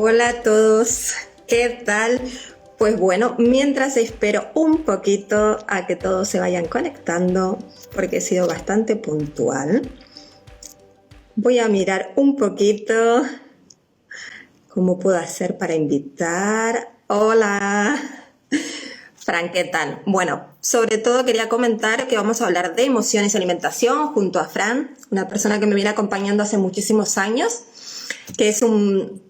Hola a todos, ¿qué tal? Pues bueno, mientras espero un poquito a que todos se vayan conectando, porque he sido bastante puntual, voy a mirar un poquito cómo puedo hacer para invitar. Hola, Fran, ¿qué tal? Bueno, sobre todo quería comentar que vamos a hablar de emociones y alimentación junto a Fran, una persona que me viene acompañando hace muchísimos años, que es un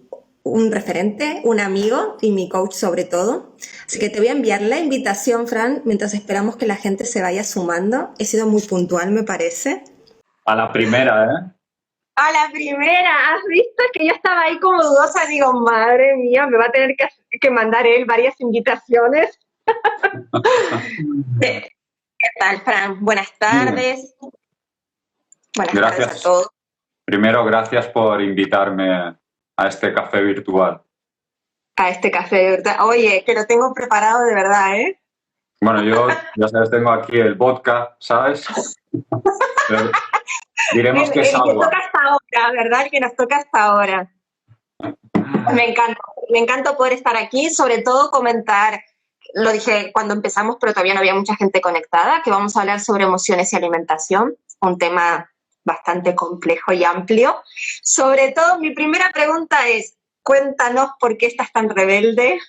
referente, un amigo y mi coach sobre todo. Así que te voy a enviar la invitación, Fran, mientras esperamos que la gente se vaya sumando. He sido muy puntual, me parece. A la primera, ¿eh? A la primera, ¿has visto que yo estaba ahí como dudosa? Digo, madre mía, me va a tener que mandar él varias invitaciones. ¿Qué tal, Fran? Buenas tardes. Buenas Gracias. tardes a todos. Primero, gracias por invitarme a este café virtual. A este café, ¿verdad? Oye, que lo tengo preparado de verdad, ¿eh? Bueno, yo, ya sabes, tengo aquí el vodka, ¿sabes? Diremos que es El que agua. toca hasta ahora, ¿verdad? El que nos toca hasta ahora. Me encanta poder estar aquí, sobre todo comentar, lo dije cuando empezamos, pero todavía no había mucha gente conectada, que vamos a hablar sobre emociones y alimentación, un tema bastante complejo y amplio. Sobre todo, mi primera pregunta es, cuéntanos por qué estás tan rebelde.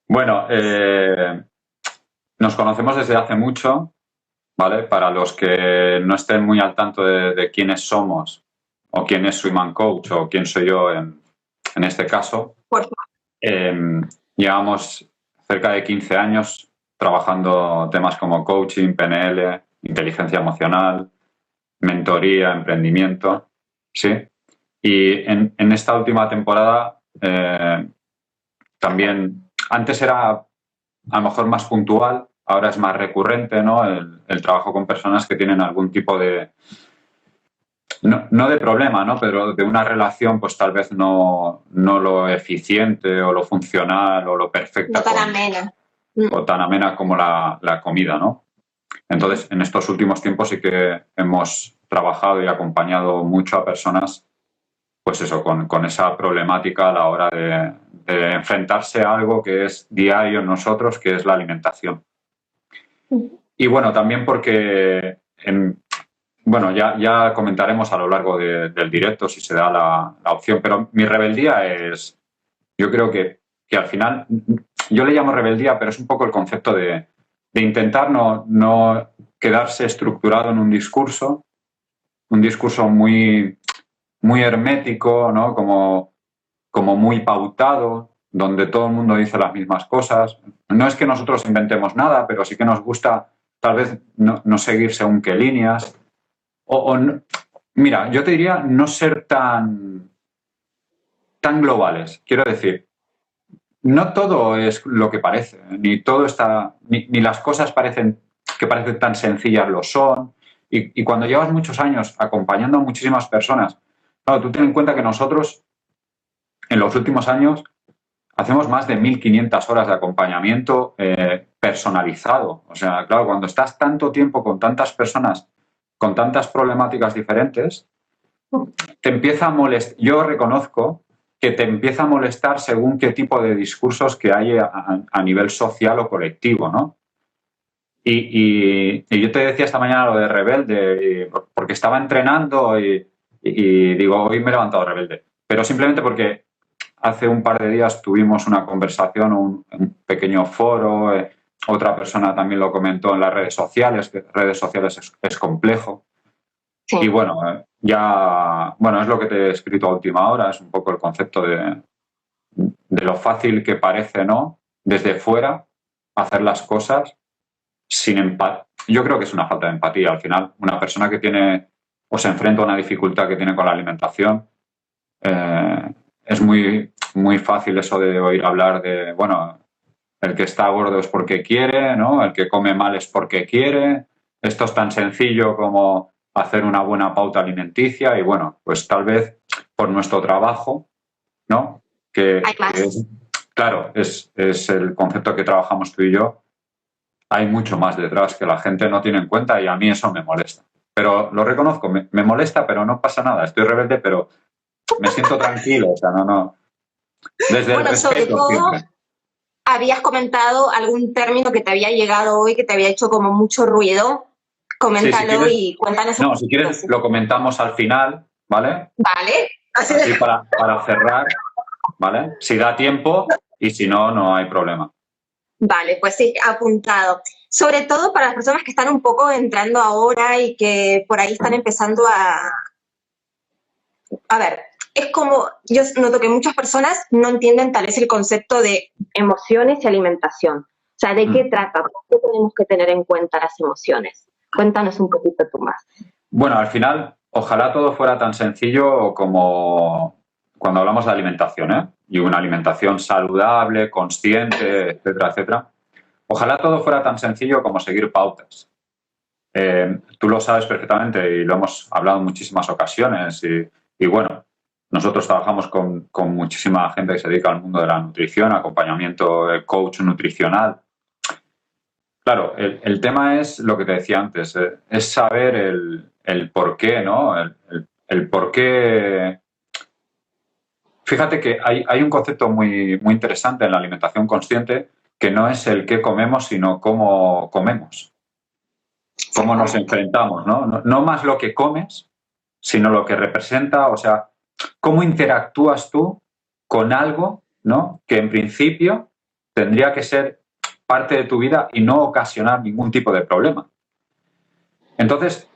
Bueno, nos conocemos desde hace mucho, ¿vale? Para los que no estén muy al tanto de quiénes somos, o quién es Swiman Coach, o quién soy yo en este caso. Por favor. Llevamos cerca de 15 años trabajando temas como coaching, PNL, inteligencia emocional, mentoría, emprendimiento, ¿sí? Y en esta última temporada también, antes era a lo mejor más puntual, ahora es más recurrente, ¿no? El trabajo con personas que tienen algún tipo de, no de problema, ¿no? Pero de una relación, pues tal vez no lo eficiente o lo funcional o lo perfecta. No tan amena. O tan amena como la comida, ¿no? Entonces, en estos últimos tiempos sí que hemos trabajado y acompañado mucho a personas, pues eso, con esa problemática a la hora de enfrentarse a algo que es diario en nosotros, que es la alimentación. Y bueno, también porque, bueno, ya comentaremos a lo largo del directo si se da la opción, pero mi rebeldía es, yo creo que al final, yo le llamo rebeldía, pero es un poco el concepto de intentar no quedarse estructurado en un discurso muy, muy hermético, ¿no? Como muy pautado, donde todo el mundo dice las mismas cosas. No es que nosotros inventemos nada, pero sí que nos gusta tal vez no seguir según qué líneas. Mira, yo te diría no ser tan globales. Quiero decir, no todo es lo que parece, ni todo está, ni las cosas parecen tan sencillas lo son. Y cuando llevas muchos años acompañando a muchísimas personas, claro, tú ten en cuenta que nosotros en los últimos años hacemos más de 1.500 horas de acompañamiento personalizado. O sea, claro, cuando estás tanto tiempo con tantas personas, con tantas problemáticas diferentes, te empieza a molestar. Yo reconozco que te empieza a molestar según qué tipo de discursos que hay a nivel social o colectivo, ¿no? Y yo te decía esta mañana lo de rebelde, porque estaba entrenando y digo, hoy me he levantado rebelde. Pero simplemente porque hace un par de días tuvimos una conversación, un pequeño foro, otra persona también lo comentó en las redes sociales, que redes sociales es complejo. Sí. Y bueno, es lo que te he escrito a última hora, es un poco el concepto de lo fácil que parece, ¿no? Desde fuera, hacer las cosas sin empatía. Yo creo que es una falta de empatía. Al final, una persona que tiene o se enfrenta a una dificultad que tiene con la alimentación, es muy, muy fácil eso de oír hablar de, bueno, el que está gordo es porque quiere, ¿no? El que come mal es porque quiere. Esto es tan sencillo como hacer una buena pauta alimenticia y, bueno, pues tal vez por nuestro trabajo, ¿no? Claro, es el concepto que trabajamos tú y yo. Hay mucho más detrás que la gente no tiene en cuenta y a mí eso me molesta. Pero lo reconozco, me molesta, pero no pasa nada. Estoy rebelde, pero me siento tranquilo, o sea, no. Desde el Sobre respeto todo, siempre. habías comentado algún término que te había llegado hoy, que te había hecho como mucho ruido. Sí, si Coméntalo quieres, y cuéntanos un no, si poquito. quieres lo comentamos al final, ¿vale? Vale. Así para cerrar, ¿vale? Si da tiempo y si no, no hay problema. Vale, pues sí, apuntado. Sobre todo para las personas que están un poco entrando ahora y que por ahí están empezando a ver, es como, yo noto que muchas personas no entienden tal vez el concepto de emociones y alimentación. O sea, ¿de qué trata? ¿Por qué tenemos que tener en cuenta las emociones? Cuéntanos un poquito tú más. Bueno, al final, ojalá todo fuera tan sencillo como cuando hablamos de alimentación, ¿eh? Y una alimentación saludable, consciente, etcétera, etcétera. Ojalá todo fuera tan sencillo como seguir pautas. Tú lo sabes perfectamente y lo hemos hablado en muchísimas ocasiones y bueno, nosotros trabajamos con muchísima gente que se dedica al mundo de la nutrición, acompañamiento, coach nutricional. Claro, el tema es lo que te decía antes, es saber el por qué, ¿no? El por qué. Fíjate que hay un concepto muy, muy interesante en la alimentación consciente que no es el qué comemos, sino cómo comemos, cómo nos enfrentamos, ¿no? No más lo que comes, sino lo que representa, o sea, cómo interactúas tú con algo, ¿no? Que en principio tendría que ser parte de tu vida y no ocasionar ningún tipo de problema. Entonces,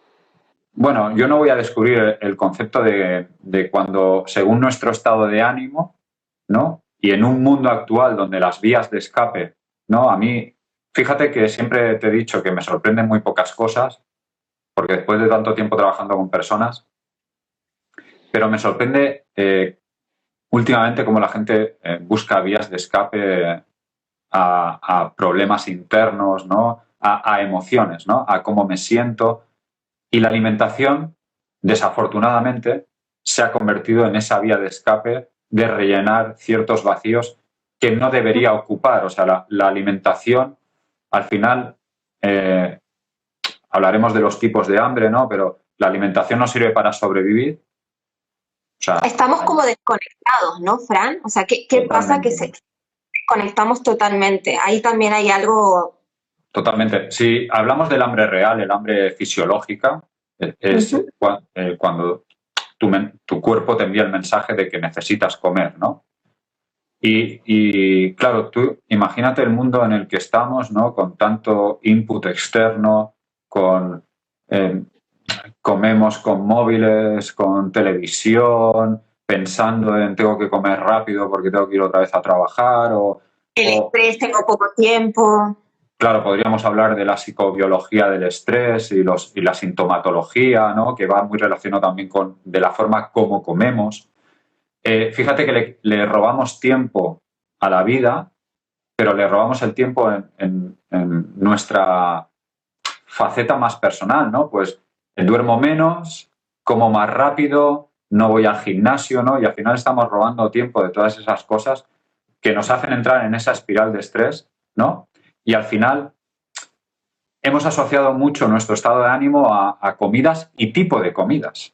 bueno, yo no voy a descubrir el concepto de cuando, según nuestro estado de ánimo, ¿no? Y en un mundo actual donde las vías de escape, ¿no? A mí, fíjate que siempre te he dicho que me sorprenden muy pocas cosas, porque después de tanto tiempo trabajando con personas, pero me sorprende últimamente cómo la gente busca vías de escape a problemas internos, ¿no? A emociones, ¿no? A cómo me siento. Y la alimentación, desafortunadamente, se ha convertido en esa vía de escape de rellenar ciertos vacíos que no debería ocupar. O sea, la alimentación, al final, hablaremos de los tipos de hambre, ¿no? Pero la alimentación no sirve para sobrevivir. O sea, Estamos como desconectados, ¿no, Fran? O sea, ¿qué pasa? Que se conectamos totalmente. Ahí también hay algo. Totalmente. Si hablamos del hambre real, el hambre fisiológica, es cuando tu cuerpo te envía el mensaje de que necesitas comer, ¿no? Y claro, tú imagínate el mundo en el que estamos, ¿no? Con tanto input externo, comemos con móviles, con televisión, pensando en tengo que comer rápido porque tengo que ir otra vez a trabajar El estrés, tengo poco tiempo. Claro, podríamos hablar de la psicobiología del estrés y la sintomatología, ¿no? Que va muy relacionado también de la forma como comemos. Fíjate que le robamos tiempo a la vida, pero le robamos el tiempo en nuestra faceta más personal, ¿no? Pues duermo menos, como más rápido, no voy al gimnasio, ¿no? Y al final estamos robando tiempo de todas esas cosas que nos hacen entrar en esa espiral de estrés, ¿no? Y al final hemos asociado mucho nuestro estado de ánimo a comidas y tipo de comidas.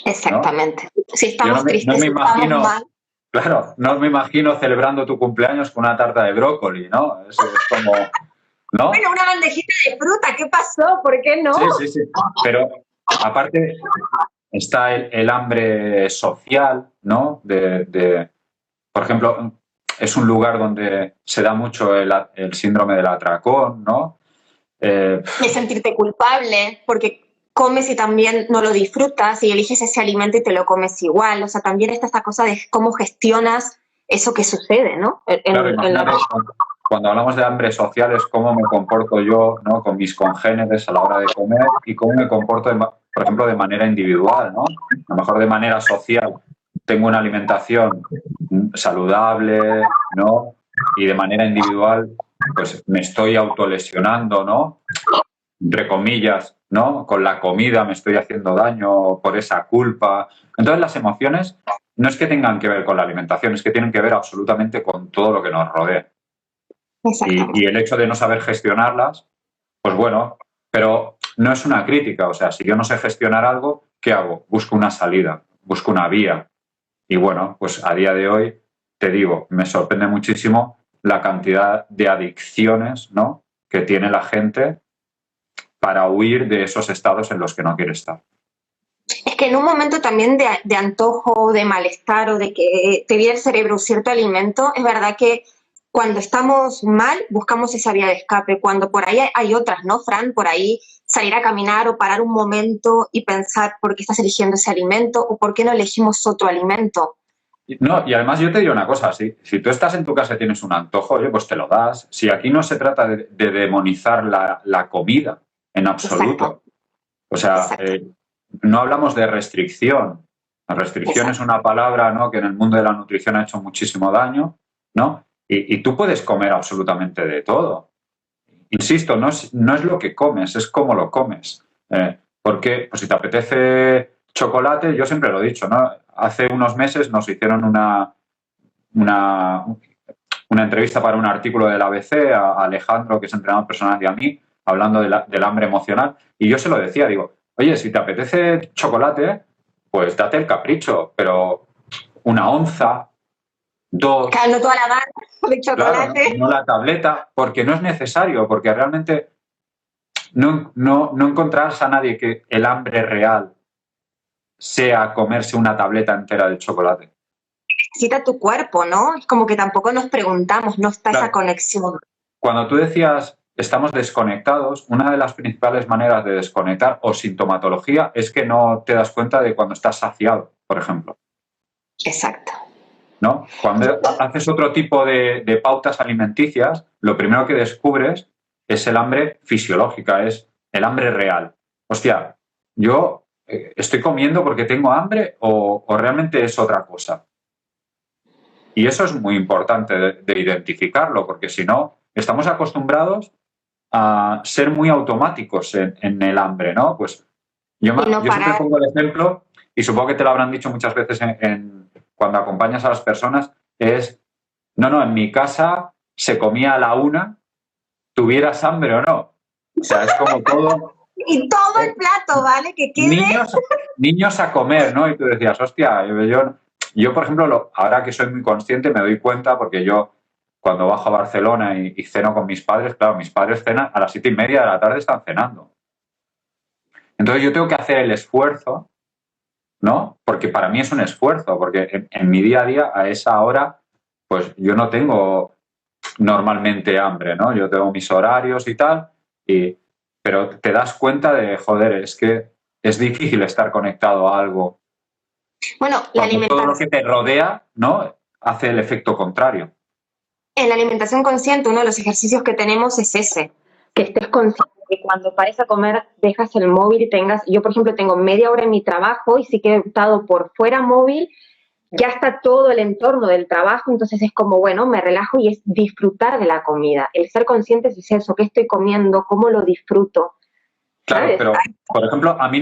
Exactamente. ¿No? Si estamos tristes, no me imagino, estamos mal. Claro, no me imagino celebrando tu cumpleaños con una tarta de brócoli, ¿no? Eso es como, ¿no? Bueno, una bandejita de fruta, ¿qué pasó? ¿Por qué no? Sí. Pero aparte está el hambre social, ¿no? Por ejemplo, es un lugar donde se da mucho el síndrome del atracón, ¿no? De sentirte culpable porque comes y también no lo disfrutas y eliges ese alimento y te lo comes igual. O sea, también está esta cosa de cómo gestionas eso que sucede, ¿no? Cuando hablamos de hambre social es cómo me comporto yo, ¿no? Con mis congéneres a la hora de comer y cómo me comporto, por ejemplo, de manera individual, ¿no? A lo mejor de manera social tengo una alimentación saludable, ¿no? Y de manera individual, pues me estoy autolesionando, ¿no? Entre comillas, ¿no? Con la comida me estoy haciendo daño por esa culpa. Entonces las emociones no es que tengan que ver con la alimentación, es que tienen que ver absolutamente con todo lo que nos rodea. Y el hecho de no saber gestionarlas, pues bueno, pero no es una crítica. O sea, si yo no sé gestionar algo, ¿qué hago? Busco una salida. busco una vía. Y bueno, pues a día de hoy, te digo, me sorprende muchísimo la cantidad de adicciones, ¿no?, que tiene la gente para huir de esos estados en los que no quiere estar. Es que en un momento también de antojo, de malestar o de que te viene el cerebro cierto alimento, es verdad que cuando estamos mal buscamos esa vía de escape, cuando por ahí hay otras, ¿no, Fran? Por ahí salir a caminar o parar un momento y pensar por qué estás eligiendo ese alimento o por qué no elegimos otro alimento. No, y además yo te digo una cosa, si tú estás en tu casa y tienes un antojo, oye, pues te lo das. Si aquí no se trata de demonizar la comida en absoluto. Exacto. O sea, Exacto. no hablamos de restricción. La restricción es una palabra, ¿no?, que en el mundo de la nutrición ha hecho muchísimo daño, ¿no? Y tú puedes comer absolutamente de todo. Insisto, no es lo que comes, es cómo lo comes. Porque pues, si te apetece chocolate, yo siempre lo he dicho, ¿no? Hace unos meses nos hicieron una entrevista para un artículo del ABC a Alejandro, que es entrenador personal, y a mí, hablando del hambre emocional. Y yo se lo decía, digo, oye, si te apetece chocolate, pues date el capricho, pero una onza, 2... Claro, no toda la barra de chocolate. Claro, no la tableta, porque no es necesario, porque realmente no encontrarás a nadie que el hambre real sea comerse una tableta entera de chocolate. Necesita tu cuerpo, ¿no? Es como que tampoco nos preguntamos, no está esa conexión. Cuando tú decías estamos desconectados, una de las principales maneras de desconectar o sintomatología es que no te das cuenta de cuando estás saciado, por ejemplo. Exacto. ¿No? Cuando haces otro tipo de pautas alimenticias, lo primero que descubres es el hambre fisiológica, es el hambre real. Hostia, yo estoy comiendo porque tengo hambre o realmente es otra cosa. Y eso es muy importante de identificarlo, porque si no, estamos acostumbrados a ser muy automáticos en el hambre, ¿no? Pues yo siempre pongo el ejemplo, y supongo que te lo habrán dicho muchas veces cuando acompañas a las personas, es, no, en mi casa se comía a la 1, tuvieras hambre o no. O sea, es como todo... Y todo el plato, ¿vale? Que quede... Niños a comer, ¿no? Y tú decías, hostia, yo por ejemplo, ahora que soy muy consciente, me doy cuenta, porque yo cuando bajo a Barcelona y ceno con mis padres, claro, mis padres cenan a las 7:30 de la tarde, están cenando. Entonces yo tengo que hacer el esfuerzo, ¿no? Porque para mí es un esfuerzo, porque en mi día a día, a esa hora, pues yo no tengo normalmente hambre, ¿no? Yo tengo mis horarios y tal, pero te das cuenta de, joder, es que es difícil estar conectado a algo. Bueno, la alimentación... Todo lo que te rodea, ¿no?, hace el efecto contrario. En la alimentación consciente, uno de los ejercicios que tenemos es ese, que estés consciente que cuando pares a comer dejas el móvil y tengas... Yo, por ejemplo, tengo media hora en mi trabajo y sí que he estado por fuera móvil, ya está todo el entorno del trabajo, entonces es como, bueno, me relajo y es disfrutar de la comida. El ser consciente es eso, qué estoy comiendo, cómo lo disfruto. Claro, pero, por ejemplo, a mí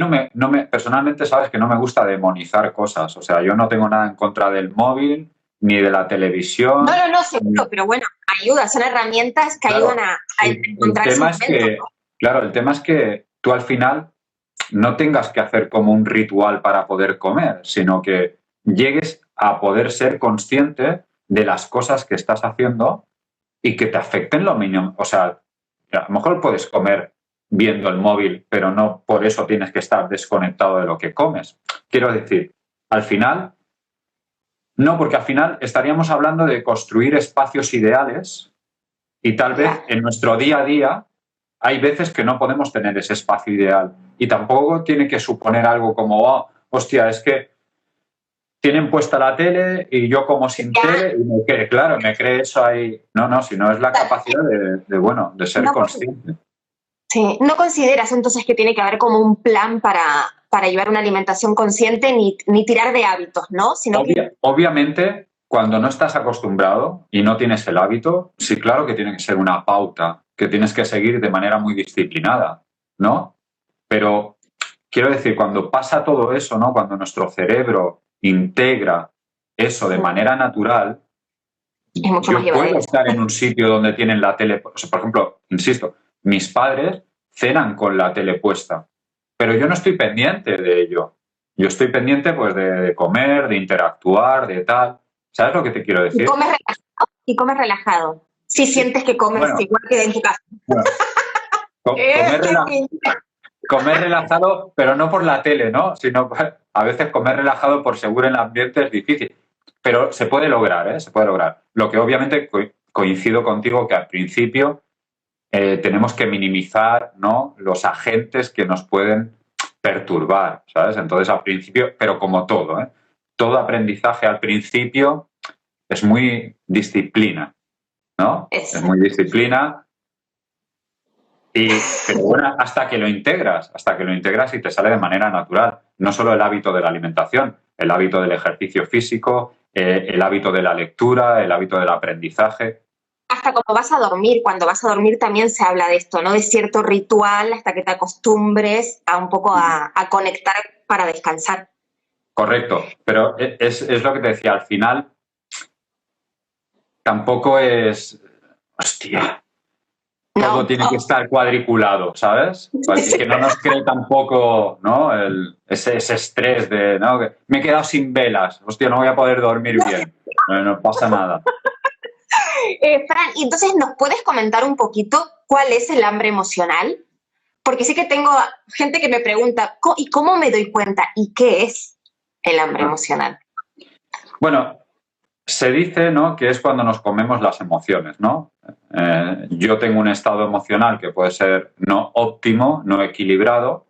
personalmente, sabes que no me gusta demonizar cosas. O sea, yo no tengo nada en contra del móvil ni de la televisión. No, seguro, pero bueno, ayuda, son herramientas que ayudan a encontrar ese momento, ¿no? Claro, el tema es que tú al final no tengas que hacer como un ritual para poder comer, sino que llegues a poder ser consciente de las cosas que estás haciendo y que te afecten lo mínimo. O sea, a lo mejor puedes comer viendo el móvil, pero no por eso tienes que estar desconectado de lo que comes. Quiero decir, al final, no, porque al final estaríamos hablando de construir espacios ideales y tal vez en nuestro día a día hay veces que no podemos tener ese espacio ideal y tampoco tiene que suponer algo como, oh, hostia, es que tienen puesta la tele y yo como sin tele y me cree eso ahí. No, si no es la capacidad de ser consciente. Sí, no consideras entonces que tiene que haber como un plan para llevar una alimentación consciente ni tirar de hábitos, ¿no? Sino Obviamente, cuando no estás acostumbrado y no tienes el hábito, sí, claro que tiene que ser una pauta que tienes que seguir de manera muy disciplinada, ¿no? Pero quiero decir, cuando pasa todo eso, ¿no?, cuando nuestro cerebro integra eso de manera natural, yo puedo estar en un sitio donde tienen la tele, o sea, por ejemplo, insisto, mis padres cenan con la tele puesta, pero yo no estoy pendiente de ello. Yo estoy pendiente pues de comer, de interactuar, de tal. ¿Sabes lo que te quiero decir? Y comes relajado. Si sientes que comes Bueno, igual que en tu casa. bueno, comer relajado, pero no por la tele, ¿no? Sino a veces comer relajado por seguro en el ambiente es difícil. Pero se puede lograr, ¿eh? Se puede lograr. Lo que obviamente coincido contigo que al principio tenemos que minimizar, ¿no?, los agentes que nos pueden perturbar, ¿sabes? Entonces al principio, pero como todo, ¿eh? Todo aprendizaje al principio es muy disciplina, ¿no? Es muy disciplina. Pero bueno, hasta que lo integras y te sale de manera natural. No solo el hábito de la alimentación, el hábito del ejercicio físico, el hábito de la lectura, el hábito del aprendizaje. Hasta cuando vas a dormir, también se habla de esto, ¿no? De cierto ritual hasta que te acostumbres a un poco a conectar para descansar. Correcto, pero es lo que te decía, al final tampoco es, hostia, todo tiene que estar cuadriculado, ¿sabes? Pues que no nos cree tampoco, ¿no?, ese estrés de, ¿no?, que me he quedado sin velas, hostia, no voy a poder dormir bien, no pasa nada. Fran, y entonces, ¿nos puedes comentar un poquito cuál es el hambre emocional? Porque sí que tengo gente que me pregunta, ¿y cómo me doy cuenta? ¿Y qué es el hambre emocional? Bueno, se dice, ¿no?, que es cuando nos comemos las emociones, ¿no? Yo tengo un estado emocional que puede ser no óptimo, no equilibrado,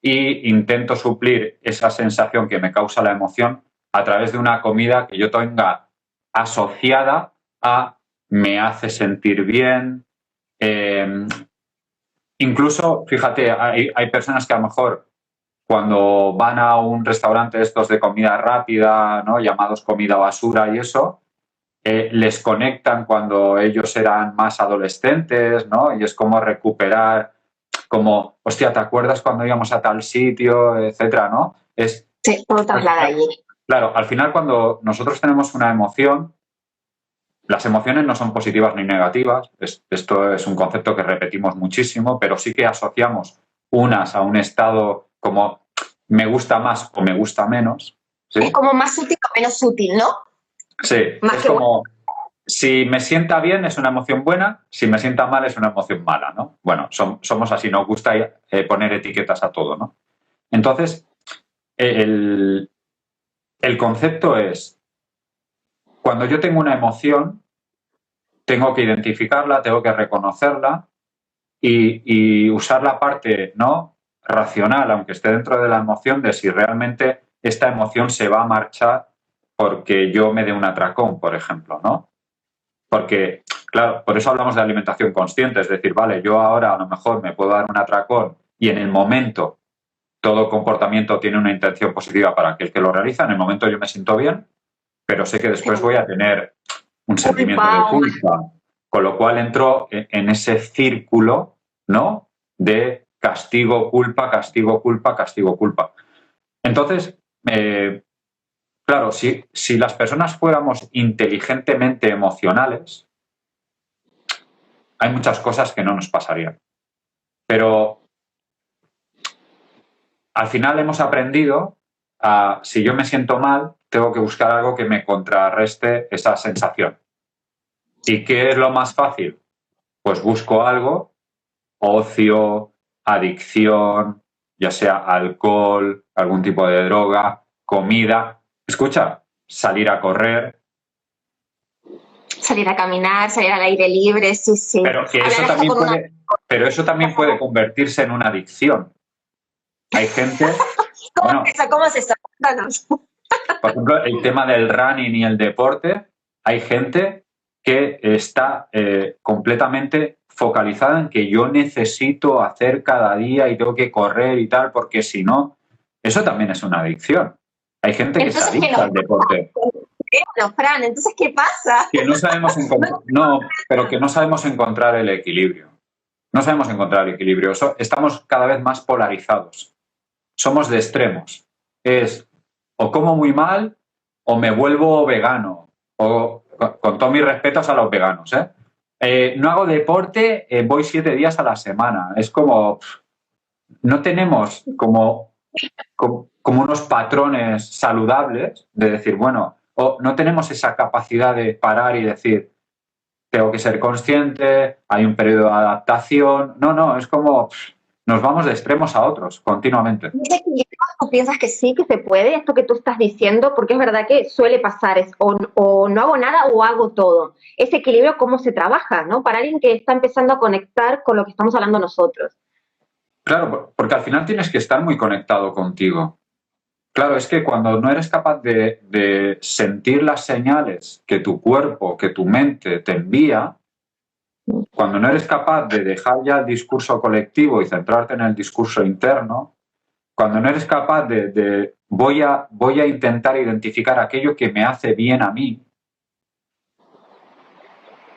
y intento suplir esa sensación que me causa la emoción a través de una comida que yo tenga asociada a me hace sentir bien. Incluso, fíjate, hay personas que a lo mejor cuando van a un restaurante estos de comida rápida, ¿no?, llamados comida basura y eso, les conectan cuando ellos eran más adolescentes, ¿no? Y es como recuperar, como, hostia, ¿te acuerdas cuando íbamos a tal sitio, etcétera, ¿no? Sí, todo traslada allí. Claro, al final cuando nosotros tenemos una emoción, las emociones no son positivas ni negativas, esto es un concepto que repetimos muchísimo, pero sí que asociamos unas a un estado como me gusta más o me gusta menos. ¿Sí? Es como más útil o menos útil, ¿no? Sí, más es como si me sienta bien es una emoción buena, si me sienta mal es una emoción mala, ¿no? Bueno, somos así, nos gusta poner etiquetas a todo, ¿no? Entonces, el concepto es, cuando yo tengo una emoción, tengo que identificarla, tengo que reconocerla y usar la parte, ¿no?, racional, aunque esté dentro de la emoción, de si realmente esta emoción se va a marchar porque yo me dé un atracón, por ejemplo, ¿no? Porque, claro, por eso hablamos de alimentación consciente, es decir, vale, yo ahora a lo mejor me puedo dar un atracón y en el momento todo comportamiento tiene una intención positiva para aquel que lo realiza, en el momento yo me siento bien, pero sé que después voy a tener un sentimiento de culpa, con lo cual entro en ese círculo, ¿no?, de castigo, culpa, castigo, culpa, castigo, culpa. Entonces, claro, si las personas fuéramos inteligentemente emocionales, hay muchas cosas que no nos pasarían. Pero al final hemos aprendido a, si yo me siento mal, tengo que buscar algo que me contrarreste esa sensación. ¿Y qué es lo más fácil? Pues busco algo, ocio, adicción, ya sea alcohol, algún tipo de droga, comida. Escucha, salir a correr. Salir a caminar, salir al aire libre, sí, sí. Pero eso también puede convertirse en una adicción. Hay gente... ¿Cómo es eso? Por ejemplo, el tema del running y el deporte, hay gente que está completamente focalizada en que yo necesito hacer cada día y tengo que correr y tal, porque si no, eso también es una adicción. Hay gente que se adicta al deporte. Bueno, Fran, entonces, ¿qué pasa? Que no sabemos que no sabemos encontrar el equilibrio. No sabemos encontrar el equilibrio. Estamos cada vez más polarizados. Somos de extremos. Es o como muy mal o me vuelvo vegano. O, con todos mis respetos a los veganos, no hago deporte, voy 7 días a la semana. Es como... No tenemos como como unos patrones saludables de decir, bueno, no tenemos esa capacidad de parar y decir, tengo que ser consciente, hay un periodo de adaptación. No, es como nos vamos de extremos a otros continuamente. ¿Tú piensas que sí, que se puede esto que tú estás diciendo? Porque es verdad que suele pasar, o no hago nada o hago todo. Ese equilibrio, ¿cómo se trabaja, no? Para alguien que está empezando a conectar con lo que estamos hablando nosotros. Claro, porque al final tienes que estar muy conectado contigo. Claro, es que cuando no eres capaz de sentir las señales que tu cuerpo, que tu mente te envía, cuando no eres capaz de dejar ya el discurso colectivo y centrarte en el discurso interno, cuando no eres capaz de voy a intentar identificar aquello que me hace bien a mí,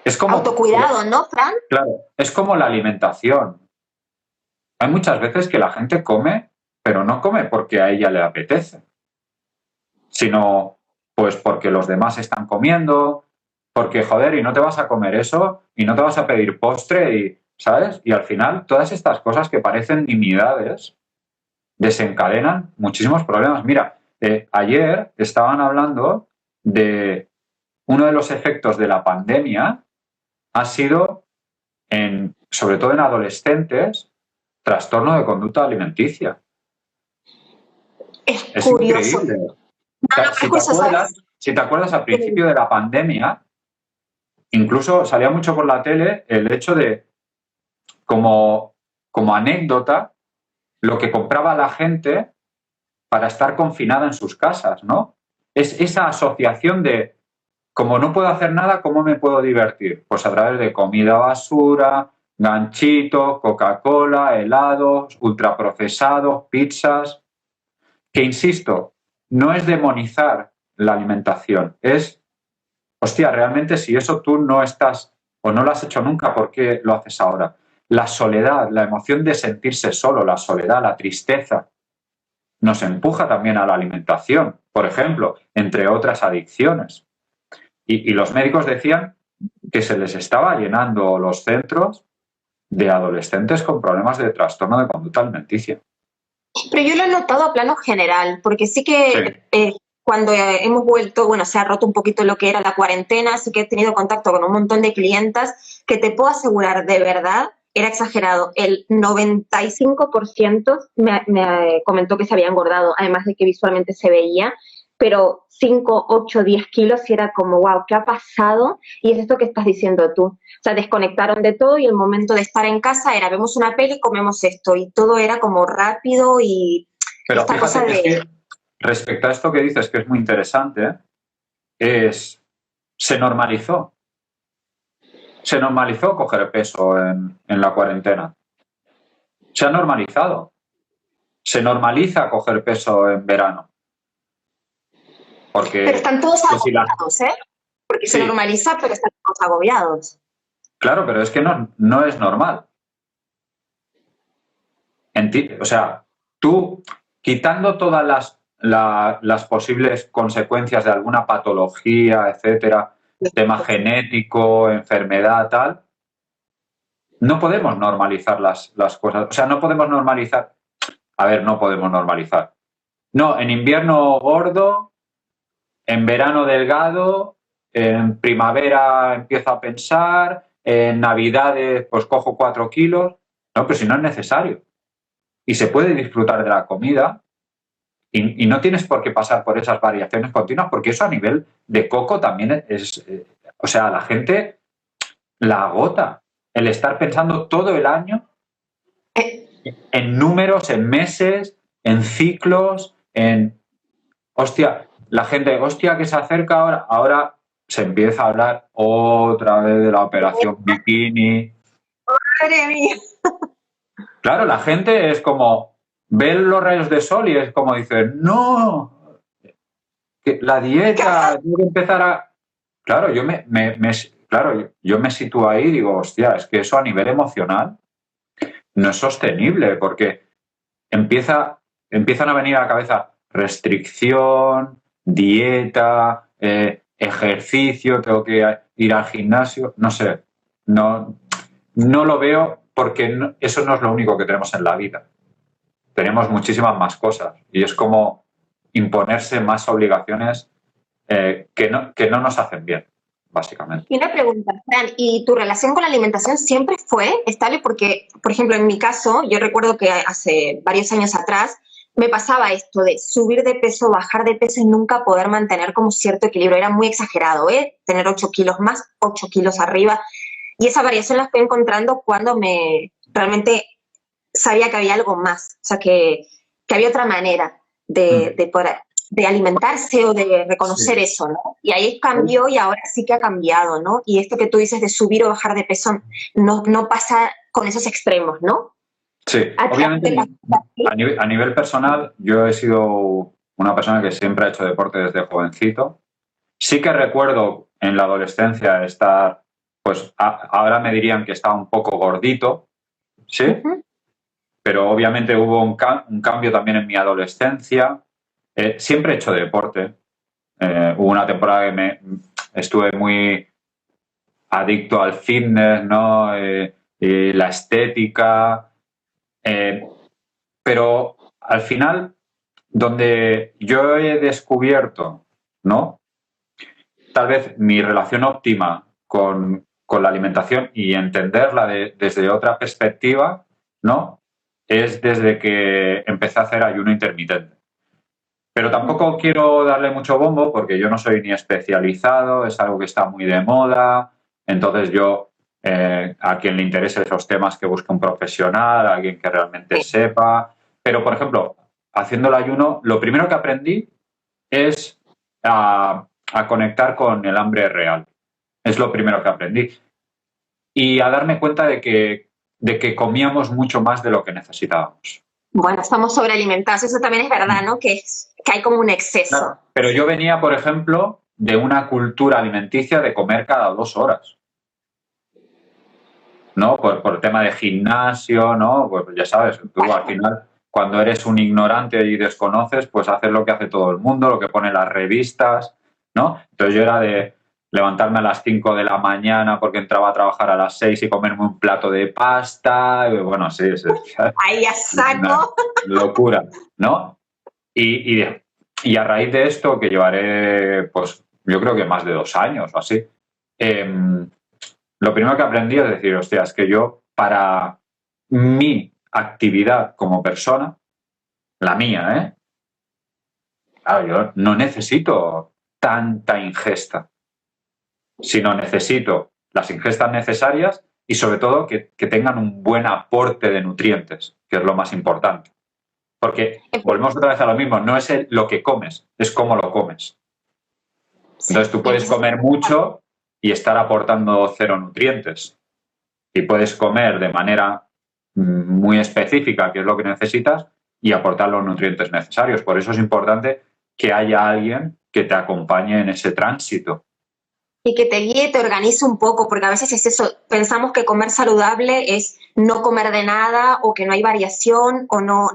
es como... Autocuidado, ¿no, Fran? Claro, es como la alimentación. Hay muchas veces que la gente come, pero no come porque a ella le apetece, sino pues porque los demás están comiendo, porque, joder, y no te vas a comer eso, y no te vas a pedir postre, y, ¿sabes? Y al final todas estas cosas que parecen nimiedades desencadenan muchísimos problemas. Mira, ayer estaban hablando de uno de los efectos de la pandemia ha sido, sobre todo en adolescentes, trastorno de conducta alimenticia. Es curioso. Increíble. Si te acuerdas, al principio de la pandemia, incluso salía mucho por la tele el hecho de, como anécdota, lo que compraba la gente para estar confinada en sus casas, ¿no? Es esa asociación de, como no puedo hacer nada, ¿cómo me puedo divertir? Pues a través de comida basura, ganchitos, Coca-Cola, helados, ultraprocesados, pizzas. Que, insisto, no es demonizar la alimentación, es, hostia, realmente si eso tú no estás o no lo has hecho nunca, ¿por qué lo haces ahora? La soledad, la emoción de sentirse solo, la soledad, la tristeza, nos empuja también a la alimentación, por ejemplo, entre otras adicciones. Y los médicos decían que se les estaba llenando los centros de adolescentes con problemas de trastorno de conducta alimenticia. Pero yo lo he notado a plano general, porque sí que cuando hemos vuelto, bueno, se ha roto un poquito lo que era la cuarentena, sí que he tenido contacto con un montón de clientas que te puedo asegurar, de verdad, era exagerado, el 95% me comentó que se había engordado, además de que visualmente se veía, pero 5, 8, 10 kilos y era como, wow, ¿qué ha pasado? Y es esto que estás diciendo tú. O sea, desconectaron de todo y el momento de estar en casa era, vemos una peli, comemos esto, y todo era como rápido y pero esta fíjate, cosa de... es que respecto a esto que dices, que es muy interesante, se normalizó. Se normalizó coger peso en la cuarentena. Se ha normalizado. Se normaliza coger peso en verano. Porque, pero están todos agobiados, ¿eh? Porque sí. Se normaliza, pero están todos agobiados. Claro, pero es que no es normal. O sea, tú, quitando todas las posibles consecuencias de alguna patología, etcétera, tema genético, enfermedad, tal, no podemos normalizar las cosas. O sea, no podemos normalizar. A ver, no podemos normalizar. No, en invierno gordo, en verano delgado, en primavera empiezo a pensar, en navidades pues cojo 4 kilos. No, pero si no es necesario. Y se puede disfrutar de la comida y no tienes por qué pasar por esas variaciones continuas, porque eso a nivel de coco también es... o sea, la gente la agota. El estar pensando todo el año en números, en meses, en ciclos, en... Hostia, la gente, hostia, que se acerca ahora se empieza a hablar otra vez de la operación bikini. ¡Madre mía! Claro, la gente es como, ve los rayos de sol y es como dice, no, que la dieta, tengo que empezar a... Claro, yo me sitúo ahí y digo, hostia, es que eso a nivel emocional no es sostenible porque empiezan a venir a la cabeza restricción, dieta, ejercicio, tengo que ir al gimnasio, no sé, no lo veo porque eso no es lo único que tenemos en la vida. tenemos muchísimas más cosas y es como imponerse más obligaciones que no nos hacen bien, básicamente. Y una pregunta, Fran, ¿y tu relación con la alimentación siempre fue estable? Porque, por ejemplo, en mi caso, yo recuerdo que hace varios años atrás me pasaba esto de subir de peso, bajar de peso y nunca poder mantener como cierto equilibrio. Era muy exagerado, ¿eh? Tener 8 kilos más, 8 kilos arriba. Y esa variación la fui encontrando cuando me realmente sabía que había algo más, o sea, que había otra manera de alimentarse o de reconocer Sí. eso, ¿no? Y ahí cambió y ahora sí que ha cambiado, ¿no? Y esto que tú dices de subir o bajar de peso no pasa con esos extremos, ¿no? Sí, ¿A ti obviamente te pasa así? a nivel personal yo he sido una persona que siempre ha hecho deporte desde jovencito. Sí que recuerdo en la adolescencia estar, pues ahora me dirían que estaba un poco gordito, ¿sí? Ujú. Pero obviamente hubo un cambio también en mi adolescencia. Siempre he hecho deporte. Hubo una temporada que estuve muy adicto al fitness, ¿no? Y la estética. Pero al final, donde yo he descubierto, ¿no? Tal vez mi relación óptima con la alimentación y entenderla desde otra perspectiva, ¿no? Es desde que empecé a hacer ayuno intermitente. Pero tampoco quiero darle mucho bombo porque yo no soy ni especializado, es algo que está muy de moda. Entonces yo, a quien le interese esos temas, que busque un profesional, alguien que realmente Sí. sepa. Pero, por ejemplo, haciendo el ayuno, lo primero que aprendí es a conectar con el hambre real. Es lo primero que aprendí. Y a darme cuenta de que comíamos mucho más de lo que necesitábamos. Bueno, estamos sobrealimentados, eso también es verdad, ¿no? Que hay como un exceso. Claro. Pero yo venía, por ejemplo, de una cultura alimenticia de comer cada 2 horas, ¿no? Por tema de gimnasio, ¿no? Pues ya sabes, tú al final, cuando eres un ignorante y desconoces, pues haces lo que hace todo el mundo, lo que ponen las revistas, ¿no? Entonces yo era de levantarme a las 5 de la mañana porque entraba a trabajar a las 6 y comerme un plato de pasta, y bueno, sí, Ahí a una saco. locura, ¿no? Y, y a raíz de esto, que llevaré, pues yo creo que más de 2 años o así, lo primero que aprendí es decir, hostia, es que yo para mi actividad como persona, la mía, claro, yo no necesito tanta ingesta, sino necesito las ingestas necesarias y sobre todo que tengan un buen aporte de nutrientes, que es lo más importante. Porque volvemos otra vez a lo mismo, no es lo que comes, es cómo lo comes. Entonces tú puedes comer mucho y estar aportando 0 nutrientes. Y puedes comer de manera muy específica, que es lo que necesitas, y aportar los nutrientes necesarios. Por eso es importante que haya alguien que te acompañe en ese tránsito. Y que te guíe, te organice un poco, porque a veces es eso, pensamos que comer saludable es no comer de nada o que no hay variación o no,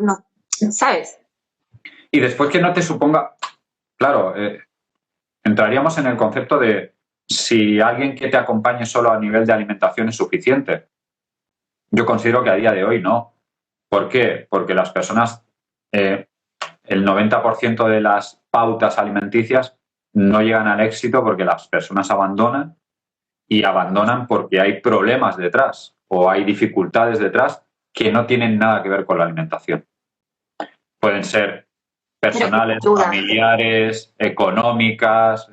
¿sabes? Y después que no te suponga, claro, entraríamos en el concepto de si alguien que te acompañe solo a nivel de alimentación es suficiente. Yo considero que a día de hoy no. ¿Por qué? Porque las personas, el 90% de las pautas alimenticias no llegan al éxito porque las personas abandonan y abandonan porque hay problemas detrás o hay dificultades detrás que no tienen nada que ver con la alimentación. Pueden ser personales, familiares, económicas,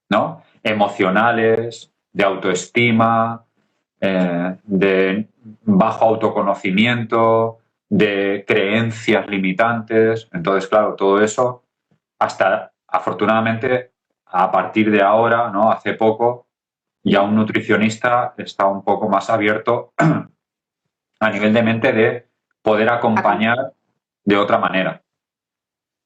¿no? Emocionales, de autoestima, de bajo autoconocimiento, de creencias limitantes. Entonces, claro, todo eso, hasta afortunadamente, a partir de ahora, ¿no? Hace poco, ya un nutricionista está un poco más abierto a nivel de mente de poder acompañar de otra manera.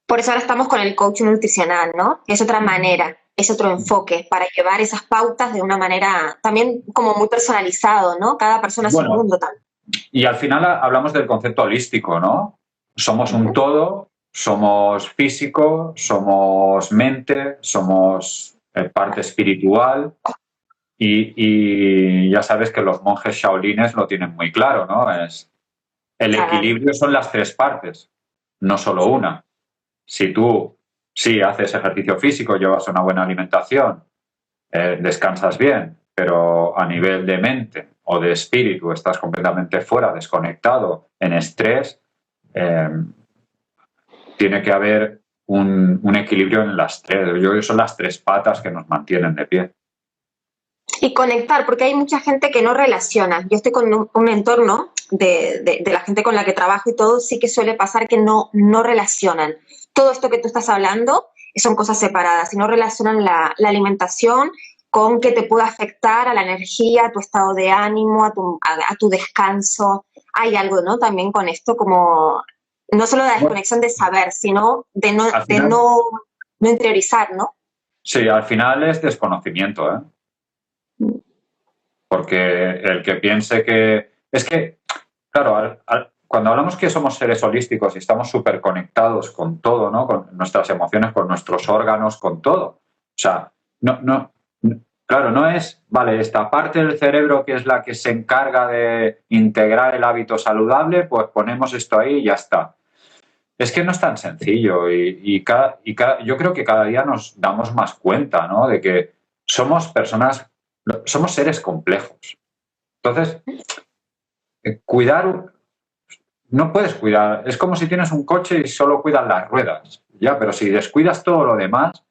Por eso ahora estamos con el coaching nutricional, ¿no? Es otra manera, es otro enfoque para llevar esas pautas de una manera también como muy personalizado, ¿no? Cada persona es un mundo también. Y al final hablamos del concepto holístico, ¿no? Somos un todo, somos físico, somos mente, somos parte espiritual y ya sabes que los monjes shaolines lo tienen muy claro, ¿no? Es El equilibrio son las tres partes, no solo una. Si tú sí haces ejercicio físico, llevas una buena alimentación, descansas bien, pero a nivel de mente o de espíritu estás completamente fuera, desconectado, en estrés, tiene que haber un equilibrio en las tres. Yo creo que son las tres patas que nos mantienen de pie. Y conectar, porque hay mucha gente que no relaciona. Yo estoy con un entorno de la gente con la que trabajo y todo, sí que suele pasar que no relacionan. Todo esto que tú estás hablando son cosas separadas y no relacionan la alimentación con que te pueda afectar a la energía, a tu estado de ánimo, a tu descanso. Hay algo, ¿no? También con esto como no solo de la desconexión de saber, sino de no interiorizar, ¿no? Sí, al final es desconocimiento, ¿eh? Porque el que piense que... Es que, claro, cuando hablamos que somos seres holísticos y estamos súper conectados con todo, ¿no? Con nuestras emociones, con nuestros órganos, con todo. O sea, claro, no es, vale, esta parte del cerebro que es la que se encarga de integrar el hábito saludable, pues ponemos esto ahí y ya está. Es que no es tan sencillo yo creo que cada día nos damos más cuenta, ¿no? De que somos personas, somos seres complejos. Entonces, cuidar, no puedes cuidar, es como si tienes un coche y solo cuidas las ruedas, ya, pero si descuidas todo lo demás,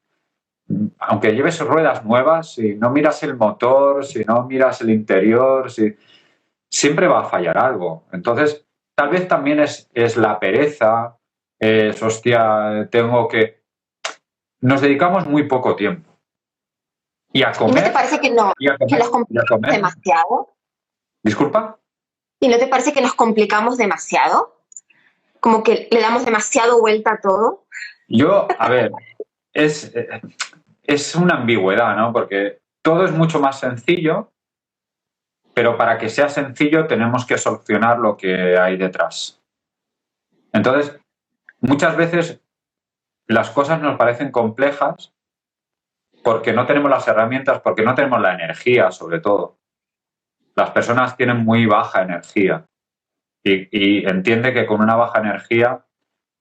aunque lleves ruedas nuevas, si no miras el motor, si no miras el interior, siempre va a fallar algo. Entonces, tal vez también es la pereza, hostia, nos dedicamos muy poco tiempo. Y a comer... ¿Y no te parece que nos complicamos demasiado? ¿Disculpa? ¿Y no te parece que nos complicamos demasiado? Como que le damos demasiado vuelta a todo. A ver, es una ambigüedad, ¿no? Porque todo es mucho más sencillo, pero para que sea sencillo tenemos que solucionar lo que hay detrás. Entonces, muchas veces las cosas nos parecen complejas porque no tenemos las herramientas, porque no tenemos la energía, sobre todo. Las personas tienen muy baja energía y entiende que con una baja energía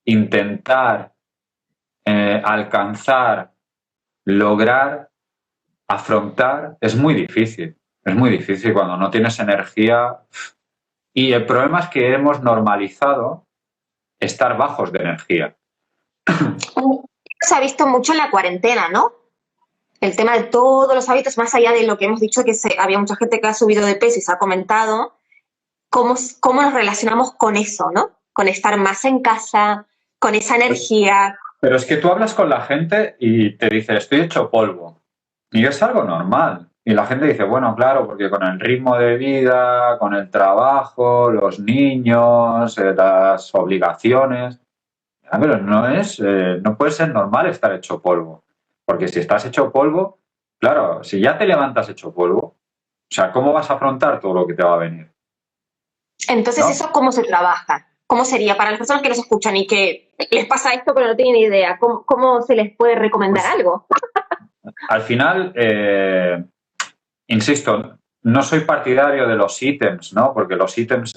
intentar alcanzar, lograr, afrontar es muy difícil. Es muy difícil cuando no tienes energía. Y el problema es que hemos normalizado estar bajos de energía. Se ha visto mucho en la cuarentena, ¿no? El tema de todos los hábitos, más allá de lo que hemos dicho, que había mucha gente que ha subido de peso y se ha comentado, cómo nos relacionamos con eso, ¿no? Con estar más en casa, con esa energía. Pero es que tú hablas con la gente y te dice, estoy hecho polvo. Y es algo normal. Y la gente dice, bueno, claro, porque con el ritmo de vida, con el trabajo, los niños, las obligaciones... Pero no puede ser normal estar hecho polvo. Porque si estás hecho polvo, claro, si ya te levantas hecho polvo, o sea, ¿cómo vas a afrontar todo lo que te va a venir? Entonces, ¿no? ¿Eso cómo se trabaja? ¿Cómo sería para las personas que nos escuchan y que les pasa esto pero no tienen idea? ¿Cómo se les puede recomendar algo? Al final, insisto, no soy partidario de los ítems, ¿no? Porque los ítems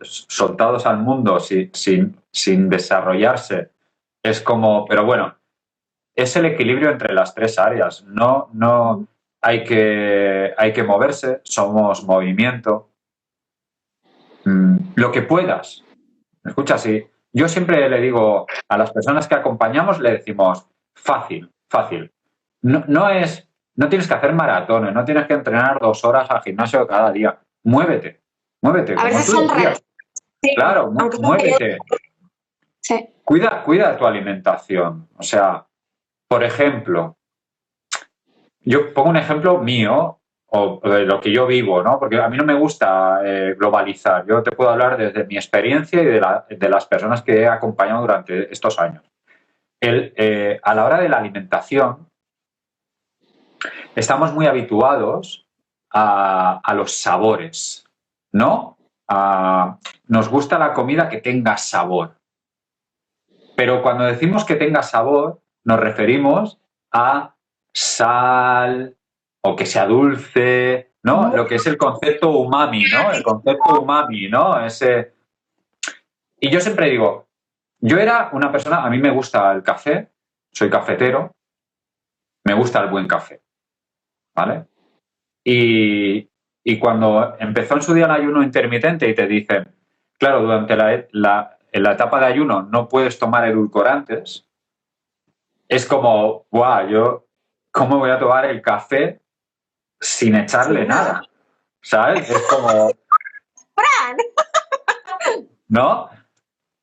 soltados al mundo sin desarrollarse es como... Pero bueno, es el equilibrio entre las tres áreas. No hay que moverse, somos movimiento. Lo que puedas. Escucha, sí. Yo siempre le digo a las personas que acompañamos, le decimos fácil, fácil. No tienes que hacer maratones, no tienes que entrenar 2 horas al gimnasio cada día. Muévete. A veces son reales. Sí, claro, muévete. Sí. Cuida tu alimentación. O sea, por ejemplo, yo pongo un ejemplo mío o de lo que yo vivo, ¿no? Porque a mí no me gusta globalizar. Yo te puedo hablar desde mi experiencia y de las personas que he acompañado durante estos años. A la hora de la alimentación, estamos muy habituados a los sabores, ¿no? Nos gusta la comida que tenga sabor. Pero cuando decimos que tenga sabor, nos referimos a sal o que sea dulce, ¿no? Lo que es el concepto umami, ¿no? El concepto umami, ¿no? Y yo siempre digo, yo era una persona, a mí me gusta el café, soy cafetero, me gusta el buen café, ¿vale? Y cuando empezó en su día el ayuno intermitente y te dicen, claro, durante en la etapa de ayuno no puedes tomar edulcorantes, es como, guau, yo, ¿cómo voy a tomar el café sin echarle nada? ¿Sabes? Es como, ¡Fran! ¿no?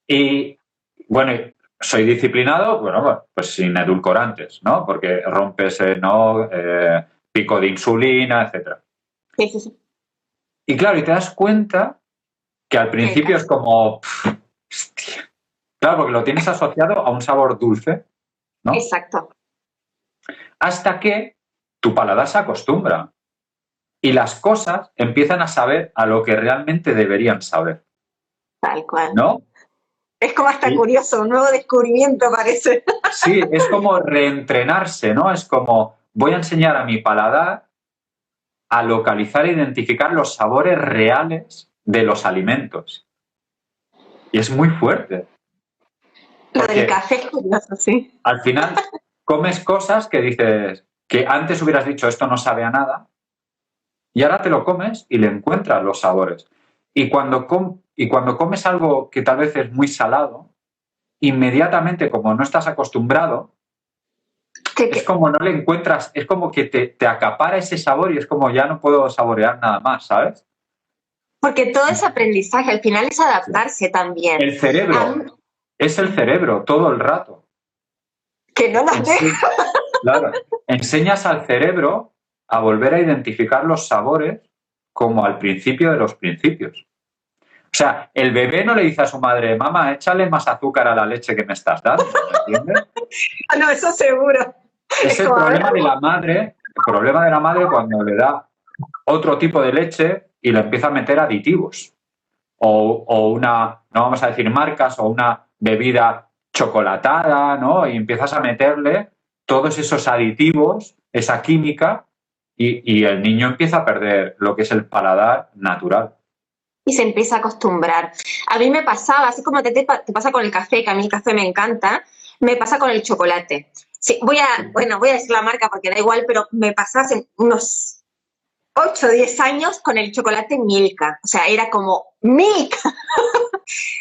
Y bueno, soy disciplinado, bueno, pues sin edulcorantes, ¿no? Porque rompes, ¿no? Pico de insulina, etcétera. Sí, sí, sí. Y claro, y te das cuenta que al principio es como, hostia. Claro, porque lo tienes asociado a un sabor dulce, ¿no? Exacto. Hasta que tu paladar se acostumbra y las cosas empiezan a saber a lo que realmente deberían saber, Tal cual. ¿no? Es como hasta Sí. curioso, un nuevo descubrimiento parece. Sí, es como reentrenarse, ¿no? Es como voy a enseñar a mi paladar a localizar e identificar los sabores reales de los alimentos. Y es muy fuerte. Lo del café es curioso, sí. Al final comes cosas que dices que antes hubieras dicho esto no sabe a nada y ahora te lo comes y le encuentras los sabores. Y cuando comes algo que tal vez es muy salado, inmediatamente, como no estás acostumbrado, es como no le encuentras, es como que te acapara ese sabor y es como ya no puedo saborear nada más, ¿sabes? Porque todo ese aprendizaje al final es adaptarse también. El cerebro, es el cerebro todo el rato. Que no nos deja. Claro, enseñas al cerebro a volver a identificar los sabores como al principio de los principios. O sea, el bebé no le dice a su madre, mamá, échale más azúcar a la leche que me estás dando, ¿me entiendes? No, eso seguro. Es el problema de la madre, cuando le da otro tipo de leche y le empieza a meter aditivos. O una, no vamos a decir marcas, o una bebida chocolatada, ¿no? Y empiezas a meterle todos esos aditivos, esa química, y el niño empieza a perder lo que es el paladar natural. Y se empieza a acostumbrar. A mí me pasaba, así como te pasa con el café, que a mí el café me encanta, me pasa con el chocolate. Sí, voy a decir la marca porque da igual, pero me pasaba hace unos 8 o 10 años con el chocolate Milka. O sea, era como Milka.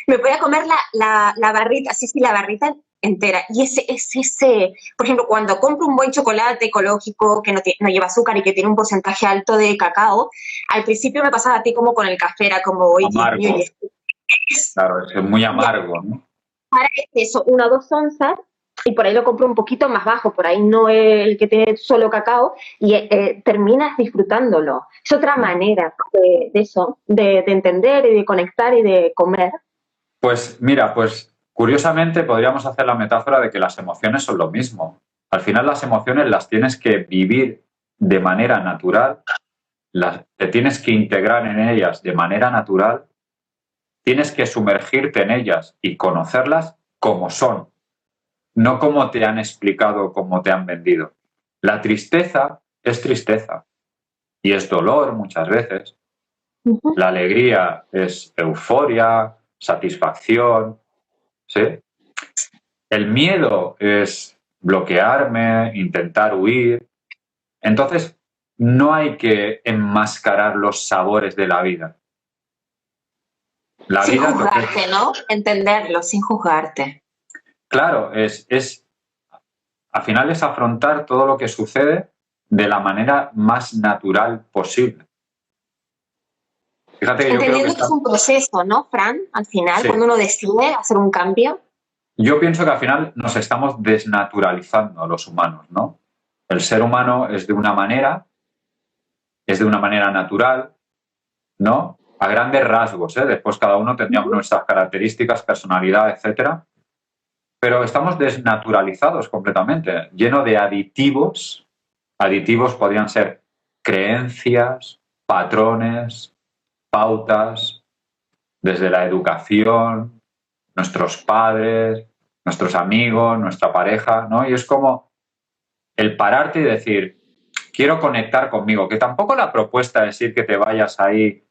Me podía comer la barrita, sí, la barrita entera. Y ese, por ejemplo, cuando compro un buen chocolate ecológico que no lleva azúcar y que tiene un porcentaje alto de cacao, al principio me pasaba a ti como con el café, era como, oye, Amargo. Claro, es muy amargo, ¿no? Para eso, 1 o 2 onzas, y por ahí lo compro un poquito más bajo, por ahí no el que tiene solo cacao, y terminas disfrutándolo. Es otra manera de eso, de entender y de conectar y de comer. Pues mira, pues curiosamente podríamos hacer la metáfora de que las emociones son lo mismo. Al final las emociones las tienes que vivir de manera natural, te tienes que integrar en ellas de manera natural, tienes que sumergirte en ellas y conocerlas como son, no como te han explicado, como te han vendido. La tristeza es tristeza y es dolor muchas veces. Uh-huh. La alegría es euforia, satisfacción, ¿sí? El miedo es bloquearme, intentar huir. Entonces, no hay que enmascarar los sabores de la vida. Sin juzgarte, ¿no? Entenderlo, sin juzgarte. Claro, al final es afrontar todo lo que sucede de la manera más natural posible. Fíjate que entendiendo que es un proceso, ¿no, Fran? Al final, sí. Cuando uno decide hacer un cambio. Yo pienso que al final nos estamos desnaturalizando los humanos, ¿no? El ser humano es de una manera natural, ¿no? A grandes rasgos, ¿eh? Después cada uno tendríamos nuestras características, personalidad, etcétera. Pero estamos desnaturalizados completamente, lleno de aditivos. Aditivos podrían ser creencias, patrones, pautas, desde la educación, nuestros padres, nuestros amigos, nuestra pareja, ¿no? Y es como el pararte y decir, quiero conectar conmigo, que tampoco la propuesta es ir que te vayas ahí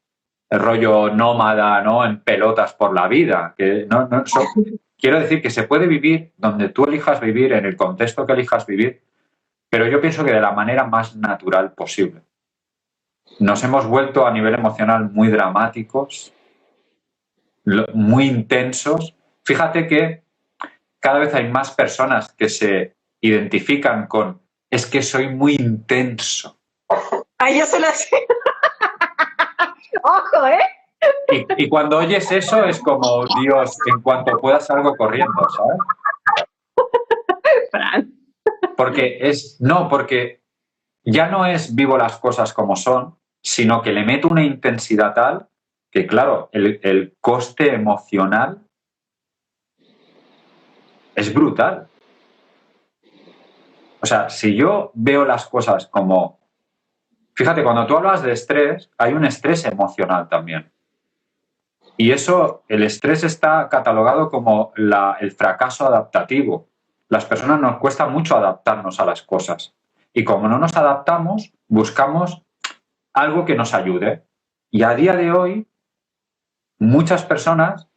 rollo nómada, ¿no? En pelotas por la vida. Que quiero decir que se puede vivir donde tú elijas vivir, en el contexto que elijas vivir, pero yo pienso que de la manera más natural posible. Nos hemos vuelto a nivel emocional muy dramáticos, muy intensos. Fíjate que cada vez hay más personas que se identifican con es que soy muy intenso. Ay, yo se lo sé. Ojo, ¿eh? Y cuando oyes eso es como, Dios, en cuanto pueda salgo corriendo, ¿sabes? Fran. Porque ya no es vivo las cosas como son, sino que le meto una intensidad tal que, claro, el coste emocional es brutal. O sea, si yo veo las cosas como... Fíjate, cuando tú hablas de estrés, hay un estrés emocional también. Y eso, el estrés está catalogado como el fracaso adaptativo. Las personas nos cuesta mucho adaptarnos a las cosas. Y como no nos adaptamos, buscamos algo que nos ayude. Y a día de hoy, muchas personas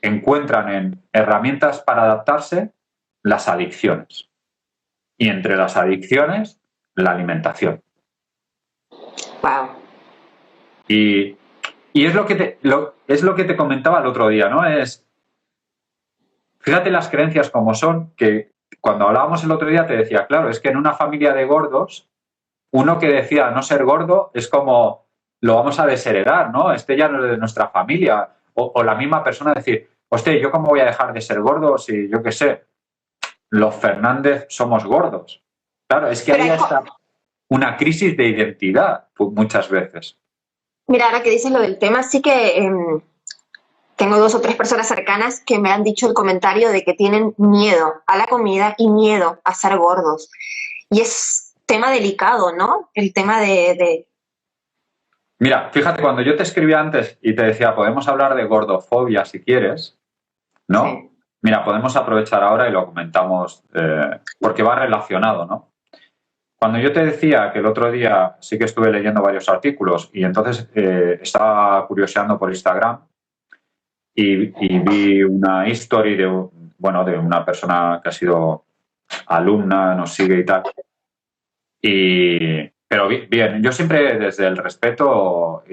encuentran en herramientas para adaptarse las adicciones. Y entre las adicciones, la alimentación. Wow. Y es lo que te comentaba el otro día, ¿no? Fíjate las creencias como son, que cuando hablábamos el otro día te decía, claro, es que en una familia de gordos, uno que decía no ser gordo es como lo vamos a desheredar, ¿no? Este ya no es de nuestra familia. O la misma persona decir, hostia, ¿yo cómo voy a dejar de ser gordo si, yo qué sé, los Fernández somos gordos? Claro, es que ahí está una crisis de identidad muchas veces. Mira, ahora que dices lo del tema, sí que tengo 2 o 3 personas cercanas que me han dicho el comentario de que tienen miedo a la comida y miedo a ser gordos. Y es tema delicado, ¿no? El tema de... Mira, fíjate, cuando yo te escribí antes y te decía, podemos hablar de gordofobia si quieres, ¿no? Sí. Mira, podemos aprovechar ahora y lo comentamos porque va relacionado, ¿no? Cuando yo te decía que el otro día sí que estuve leyendo varios artículos y entonces estaba curioseando por Instagram y vi una history de una persona que ha sido alumna, nos sigue y tal. Pero bien, yo siempre desde el respeto,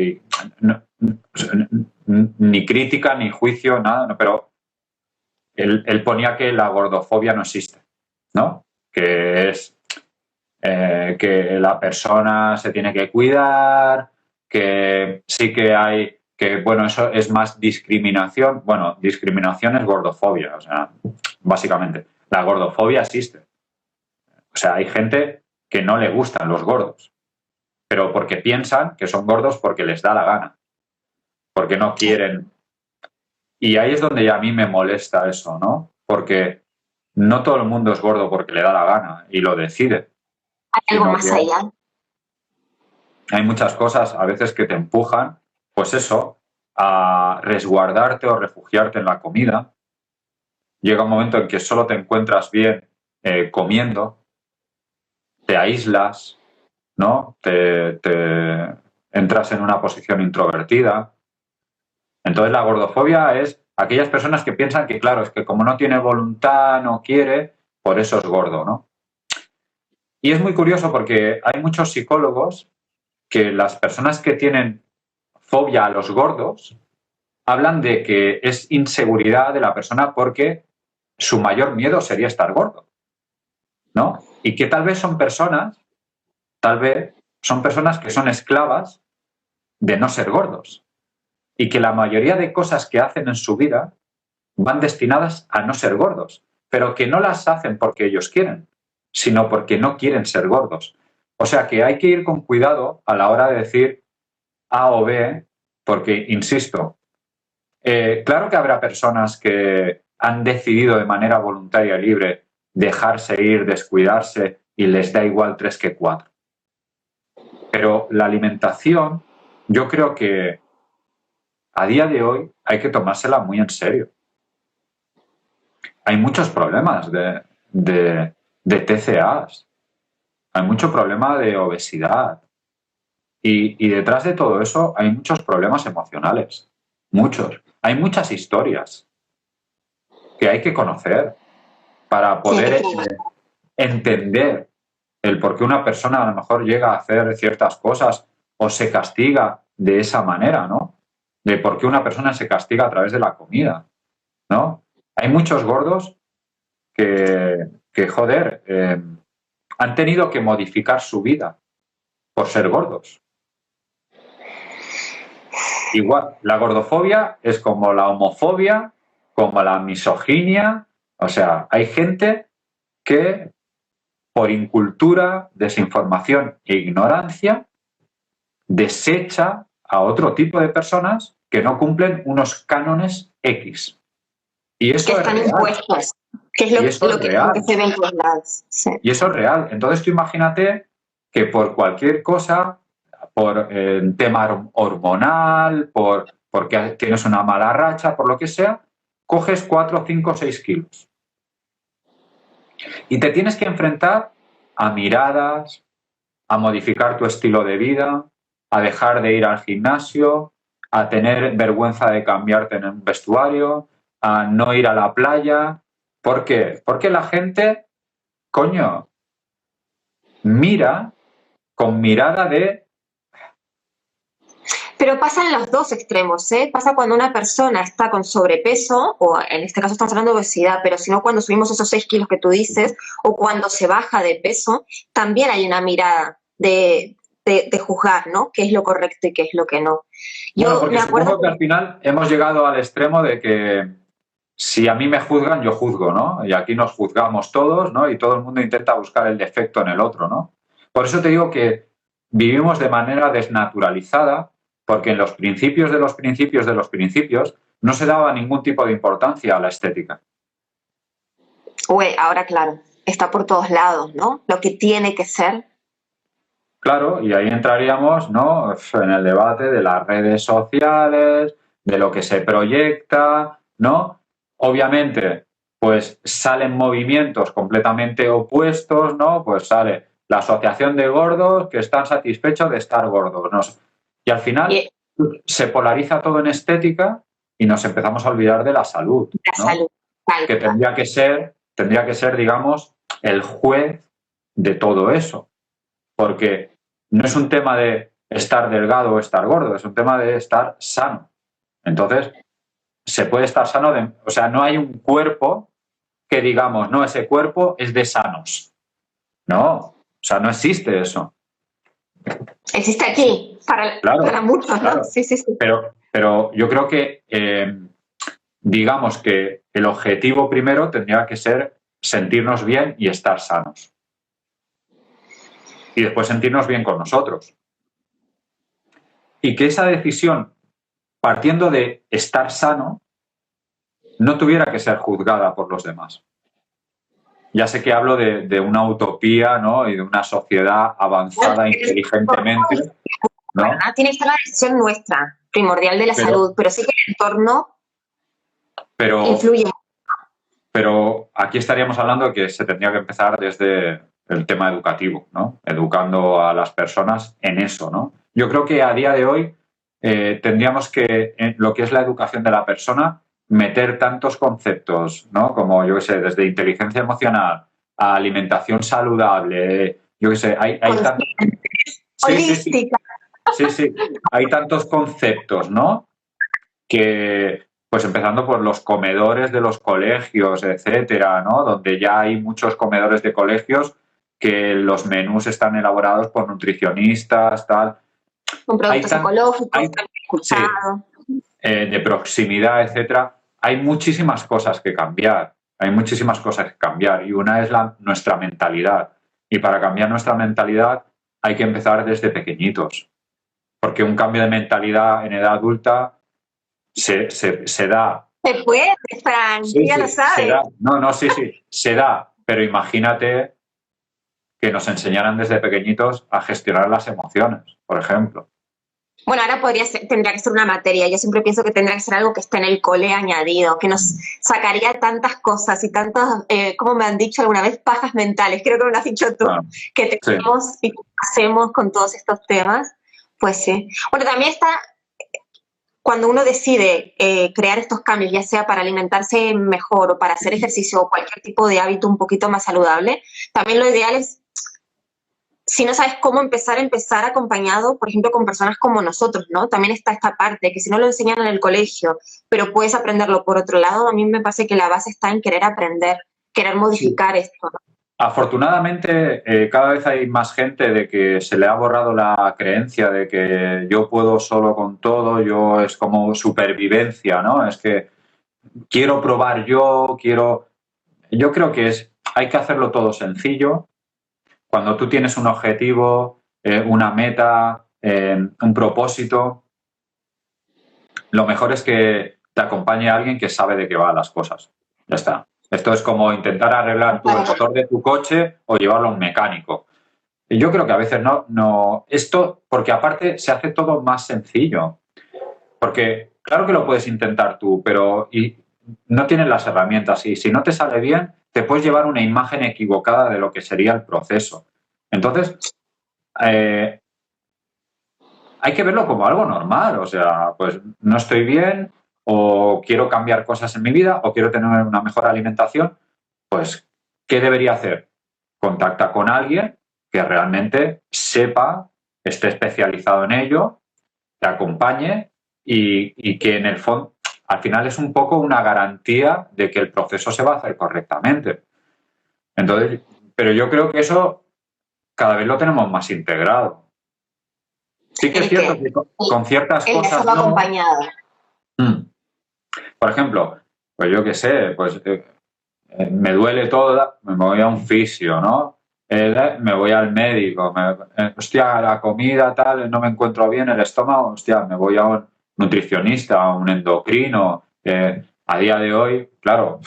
ni crítica, ni juicio, nada, pero él ponía que la gordofobia no existe, ¿no? Que es que la persona se tiene que cuidar, que sí que hay, que bueno, eso es más discriminación. Bueno, discriminación es gordofobia, o sea, básicamente. La gordofobia existe. O sea, hay gente que no le gustan los gordos, pero porque piensan que son gordos porque les da la gana, porque no quieren. Y ahí es donde ya a mí me molesta eso, ¿no? Porque no todo el mundo es gordo porque le da la gana y lo decide. Hay algo más allá. Hay muchas cosas a veces que te empujan, pues eso, a resguardarte o refugiarte en la comida. Llega un momento en que solo te encuentras bien comiendo, te aíslas, ¿no? Te entras en una posición introvertida. Entonces la gordofobia es aquellas personas que piensan que, claro, es que como no tiene voluntad, no quiere, por eso es gordo, ¿no? Y es muy curioso porque hay muchos psicólogos que las personas que tienen fobia a los gordos hablan de que es inseguridad de la persona porque su mayor miedo sería estar gordo, ¿no? Y que tal vez son personas que son esclavas de no ser gordos y que la mayoría de cosas que hacen en su vida van destinadas a no ser gordos, pero que no las hacen porque ellos quieren, sino porque no quieren ser gordos. O sea que hay que ir con cuidado a la hora de decir A o B, porque, insisto, claro que habrá personas que han decidido de manera voluntaria y libre dejarse ir, descuidarse y les da igual 3 que 4. Pero la alimentación, yo creo que a día de hoy hay que tomársela muy en serio. Hay muchos problemas de TCAs, hay mucho problema de obesidad, Y detrás de todo eso hay muchos problemas emocionales, muchos. Hay muchas historias que hay que conocer para poder entender el por qué una persona a lo mejor llega a hacer ciertas cosas o se castiga de esa manera, ¿no? De por qué una persona se castiga a través de la comida, ¿no? Hay muchos gordos que joder, han tenido que modificar su vida por ser gordos. Igual, la gordofobia es como la homofobia, como la misoginia. O sea, hay gente que por incultura, desinformación e ignorancia desecha a otro tipo de personas que no cumplen unos cánones X. Y eso que están impuestos, que es lo que se ve en todos lados. Sí. Y eso es real. Entonces tú imagínate que por cualquier cosa, por tema hormonal, porque tienes una mala racha, por lo que sea, coges 4, 5, 6 kilos. Y te tienes que enfrentar a miradas, a modificar tu estilo de vida, a dejar de ir al gimnasio, a tener vergüenza de cambiarte en un vestuario, a no ir a la playa. ¿Por qué? Porque la gente, coño, mira con mirada de... Pero pasa en los dos extremos, ¿eh? Pasa cuando una persona está con sobrepeso, o en este caso estamos hablando de obesidad, pero si no cuando subimos esos 6 kilos que tú dices, o cuando se baja de peso, también hay una mirada de juzgar, ¿no? ¿Qué es lo correcto y qué es lo que no? Yo me acuerdo que al final hemos llegado al extremo de que si a mí me juzgan, yo juzgo, ¿no? Y aquí nos juzgamos todos, ¿no? Y todo el mundo intenta buscar el defecto en el otro, ¿no? Por eso te digo que vivimos de manera desnaturalizada, porque en los principios de los principios de los principios no se daba ningún tipo de importancia a la estética. Uy, ahora claro, está por todos lados, ¿no? Lo que tiene que ser. Claro, y ahí entraríamos, ¿no? En el debate de las redes sociales, de lo que se proyecta, ¿no? Obviamente, pues salen movimientos completamente opuestos, ¿no? Pues sale la asociación de gordos que están satisfechos de estar gordos, ¿no? Y al final se polariza todo en estética y nos empezamos a olvidar de la salud, ¿no? La salud. Que tendría que ser, digamos, el juez de todo eso. Porque no es un tema de estar delgado o estar gordo, es un tema de estar sano. Entonces, se puede estar sano, o sea, no hay un cuerpo que digamos, no, ese cuerpo es de sanos. No, o sea, no existe eso. Existe aquí, para muchos, claro. ¿no? Sí. Pero yo creo que, digamos que el objetivo primero tendría que ser sentirnos bien y estar sanos. Y después sentirnos bien con nosotros. Y que esa decisión, partiendo de estar sano, no tuviera que ser juzgada por los demás. Ya sé que hablo de una utopía, ¿no? Y de una sociedad avanzada inteligentemente, ¿no? Tiene que ser la decisión nuestra, primordial de la salud, pero sí que el entorno influye. Pero aquí estaríamos hablando de que se tendría que empezar desde el tema educativo, ¿no? Educando a las personas en eso, ¿no? Yo creo que a día de hoy tendríamos que, en lo que es la educación de la persona, meter tantos conceptos, ¿no? Como, yo qué sé, desde inteligencia emocional a alimentación saludable, yo qué sé, hay tantos... Holística. Sí, hay tantos conceptos, ¿no? Que, pues empezando por los comedores de los colegios, etcétera, ¿no? Donde ya hay muchos comedores de colegios que los menús están elaborados por nutricionistas, tal. Con productos ecológicos, de proximidad, etcétera. Hay muchísimas cosas que cambiar. Y una es nuestra mentalidad. Y para cambiar nuestra mentalidad hay que empezar desde pequeñitos. Porque un cambio de mentalidad en edad adulta se da. Se puede, Fran, ya lo sabes. Se da. Pero imagínate que nos enseñaran desde pequeñitos a gestionar las emociones, por ejemplo. Bueno, ahora tendría que ser una materia. Yo siempre pienso que tendría que ser algo que esté en el cole añadido, que nos sacaría tantas cosas y tantas, como me han dicho alguna vez, pajas mentales. Creo que me lo has dicho tú, que tenemos y que hacemos con todos estos temas. Pues sí. Bueno, también está cuando uno decide crear estos cambios, ya sea para alimentarse mejor o para hacer ejercicio o cualquier tipo de hábito un poquito más saludable, también lo ideal es, si no sabes cómo empezar, empezar acompañado, por ejemplo, con personas como nosotros, ¿no? También está esta parte, que si no lo enseñan en el colegio, pero puedes aprenderlo por otro lado, a mí me parece que la base está en querer aprender, querer Sí. modificar esto, ¿no? Afortunadamente, cada vez hay más gente de que se le ha borrado la creencia de que yo puedo solo con todo, yo es como supervivencia, ¿no? Es que quiero probar yo, quiero... Yo creo que hay que hacerlo todo sencillo. Cuando tú tienes un objetivo, una meta, un propósito, lo mejor es que te acompañe alguien que sabe de qué van las cosas. Ya está. Esto es como intentar arreglar tú el motor de tu coche o llevarlo a un mecánico. Y yo creo que a veces no. Esto, porque aparte se hace todo más sencillo. Porque claro que lo puedes intentar tú, pero no tienes las herramientas. Y si no te sale bien, te puedes llevar una imagen equivocada de lo que sería el proceso. Entonces, hay que verlo como algo normal. O sea, pues no estoy bien o quiero cambiar cosas en mi vida o quiero tener una mejor alimentación. Pues, ¿qué debería hacer? Contacta con alguien que realmente sepa, esté especializado en ello, te acompañe y que en el fondo, al final es un poco una garantía de que el proceso se va a hacer correctamente. Entonces, pero yo creo que eso cada vez lo tenemos más integrado. Sí que es cierto que con ciertas El cosas hacerlo no. acompañado. Por ejemplo, pues yo qué sé, pues me duele todo, me voy a un fisio, ¿no? Me voy al médico, hostia, la comida tal, no me encuentro bien el estómago, hostia, me voy a un nutricionista, a un endocrino. A día de hoy, claro,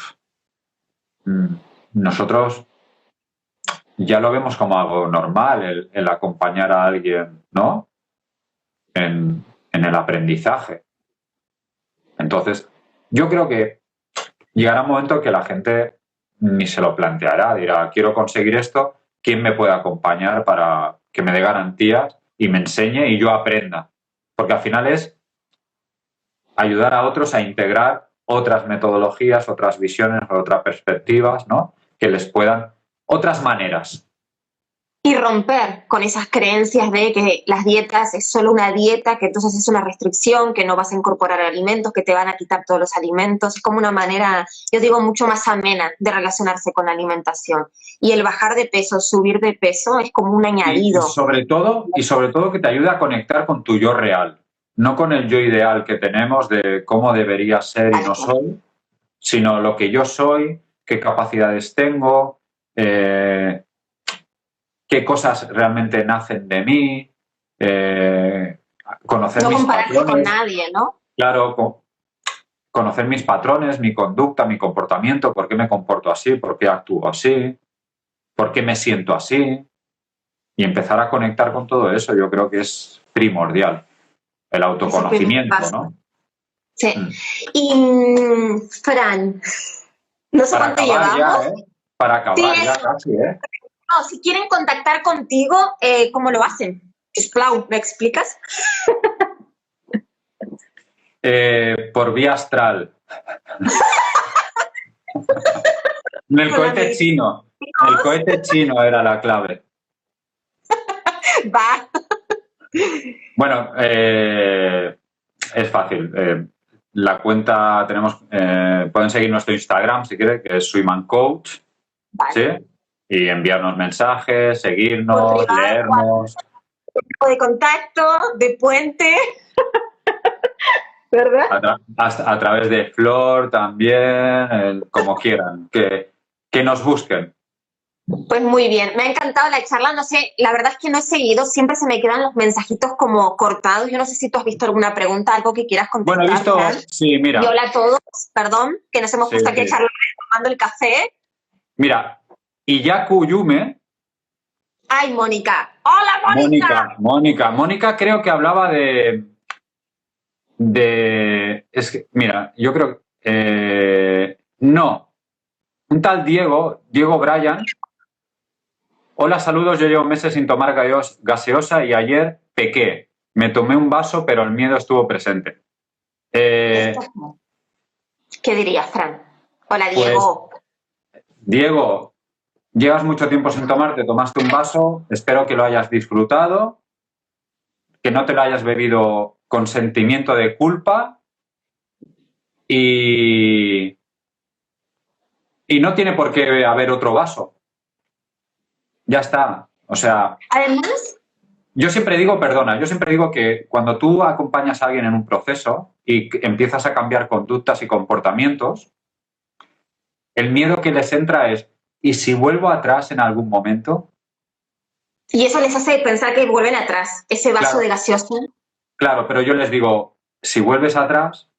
nosotros ya lo vemos como algo normal, el acompañar a alguien, ¿no? En el aprendizaje. Entonces, yo creo que llegará un momento que la gente ni se lo planteará, dirá, quiero conseguir esto, ¿quién me puede acompañar para que me dé garantías y me enseñe y yo aprenda? Porque al final es ayudar a otros a integrar otras metodologías, otras visiones, otras perspectivas, ¿no? Que les puedan, otras maneras. Y romper con esas creencias de que las dietas es solo una dieta, que entonces es una restricción, que no vas a incorporar alimentos, que te van a quitar todos los alimentos. Es como una manera, yo digo, mucho más amena de relacionarse con la alimentación. Y el bajar de peso, subir de peso, es como un añadido. Y sobre todo que te ayuda a conectar con tu yo real, no con el yo ideal que tenemos de cómo debería ser y no soy, sino lo que yo soy, qué capacidades tengo, qué cosas realmente nacen de mí, conocer no mis compararse patrones. con nadie, ¿no? Claro, conocer mis patrones, mi conducta, mi comportamiento, por qué me comporto así, por qué actúo así, por qué me siento así, y empezar a conectar con todo eso. Yo creo que es primordial, el autoconocimiento, ¿no? Sí. Y, Fran, no sé Para cuánto acabar llevamos. ya, ¿eh? Para acabar ya casi, ¿eh? No, si quieren contactar contigo, ¿cómo lo hacen? Splau, ¿me explicas? Por vía astral. El cohete chino. El cohete chino era la clave. Va. Bueno, es fácil. La cuenta tenemos, pueden seguir nuestro Instagram si quieren, que es SwimandCoach, Vale. ¿sí? Y enviarnos mensajes, seguirnos, leernos. De contacto, de puente. ¿Verdad? A través de Flor también, como quieran, que nos busquen. Pues muy bien, me ha encantado la charla, no sé, la verdad es que no he seguido, siempre se me quedan los mensajitos como cortados, yo no sé si tú has visto alguna pregunta, algo que quieras contestar. Bueno, he visto, Fran. sí, mira. Y hola a todos, perdón, que nos hemos puesto aquí a charlar tomando el café. Mira, Iyaku Yume. Ay, Mónica. Hola, Mónica. Mónica creo que hablaba es que, mira, yo creo no. Un tal Diego Bryan. Hola, saludos, yo llevo meses sin tomar gaseosa y ayer pequé. me tomé un vaso, pero el miedo estuvo presente. ¿Qué dirías, Fran? Hola, Diego. Pues, Diego, llevas mucho tiempo sin tomar, te tomaste un vaso, espero que lo hayas disfrutado, que no te lo hayas bebido con sentimiento de culpa y no tiene por qué haber otro vaso. Ya está. O sea, Además, yo siempre digo que cuando tú acompañas a alguien en un proceso y empiezas a cambiar conductas y comportamientos, el miedo que les entra es, ¿y si vuelvo atrás en algún momento? y eso les hace pensar que vuelven atrás, ese vaso Claro. de gaseosa. Claro, pero yo les digo, si vuelves atrás,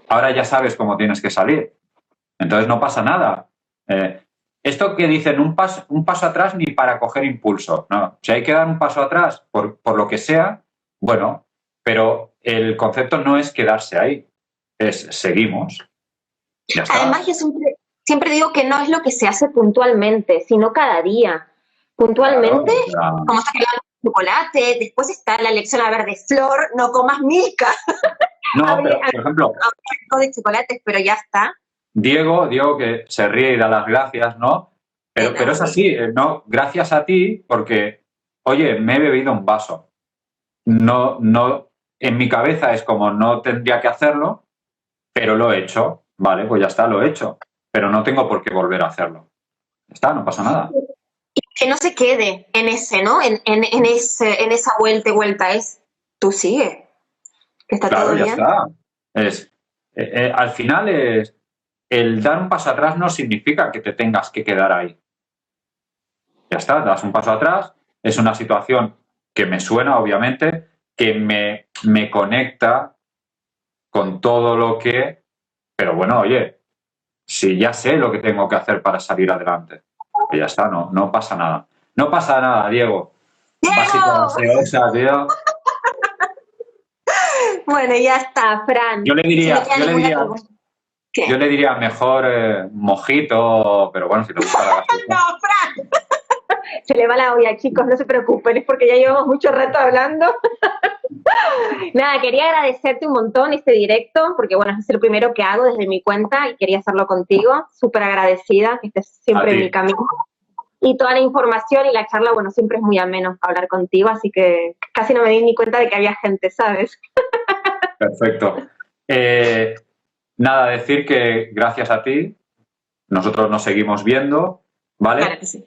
ahora ya sabes cómo tienes que salir. Entonces no pasa nada. Esto que dicen un paso atrás ni para coger impulso. No, si hay que dar un paso atrás por lo que sea, bueno, pero el concepto no es quedarse ahí, es seguimos. Ya está. Además, yo siempre digo que no es lo que se hace puntualmente, sino cada día. Puntualmente, Claro, como está creando chocolate, después está la lección a ver de Flor, no comas Milka, no, pero, por ejemplo, de chocolates, pero ya está. Diego que se ríe y da las gracias, ¿no? Pero es así, ¿no? Gracias a ti porque, oye, me he bebido un vaso. No, en mi cabeza es como no tendría que hacerlo, pero lo he hecho. Vale, pues ya está, lo he hecho. Pero no tengo por qué volver a hacerlo. Ya está, no pasa nada. Y que no se quede en ese, ¿no? En esa vuelta, es tú sigue. Que está Claro, todo ya bien. está. Al final el dar un paso atrás no significa que te tengas que quedar ahí. Ya está, das un paso atrás. Es una situación que me suena, obviamente, que me conecta con todo lo que... Pero bueno, oye, si ya sé lo que tengo que hacer para salir adelante, pues ya está, no pasa nada. No pasa nada, Diego. ¡Diego! Gaseosa, tío. Bueno, ya está, Fran. Yo le diría, ¿Qué? yo le diría mejor mojito, pero bueno, si te gusta la gaseosa. ¡No, Fran! Se le va la olla, chicos, no se preocupen, es porque ya llevamos mucho rato hablando. Nada, quería agradecerte un montón este directo, porque bueno, es el primero que hago desde mi cuenta y quería hacerlo contigo. Súper agradecida que estés siempre en mi camino. Y toda la información y la charla, bueno, siempre es muy ameno hablar contigo, así que casi no me di ni cuenta de que había gente, ¿sabes? Perfecto. Nada, decir que gracias a ti, nosotros nos seguimos viendo, ¿vale? Claro que sí.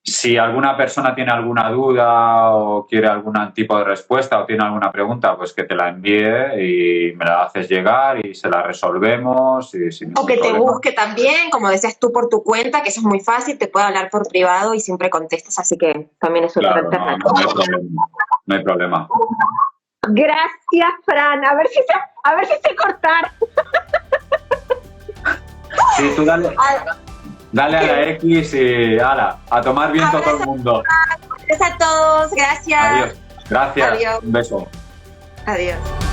Si alguna persona tiene alguna duda o quiere algún tipo de respuesta o tiene alguna pregunta, pues que te la envíe y me la haces llegar y se la resolvemos. O que te busque también, como decías tú, por tu cuenta, que eso es muy fácil, te puede hablar por privado y siempre contestas, así que también es súper alternativo. No hay problema. Gracias, Fran. A ver si sé cortar. Sí, tú dale a la X y ala, a tomar viento a todo el mundo. Gracias a todos, gracias. Adiós. Gracias. Adiós. Un beso. Adiós.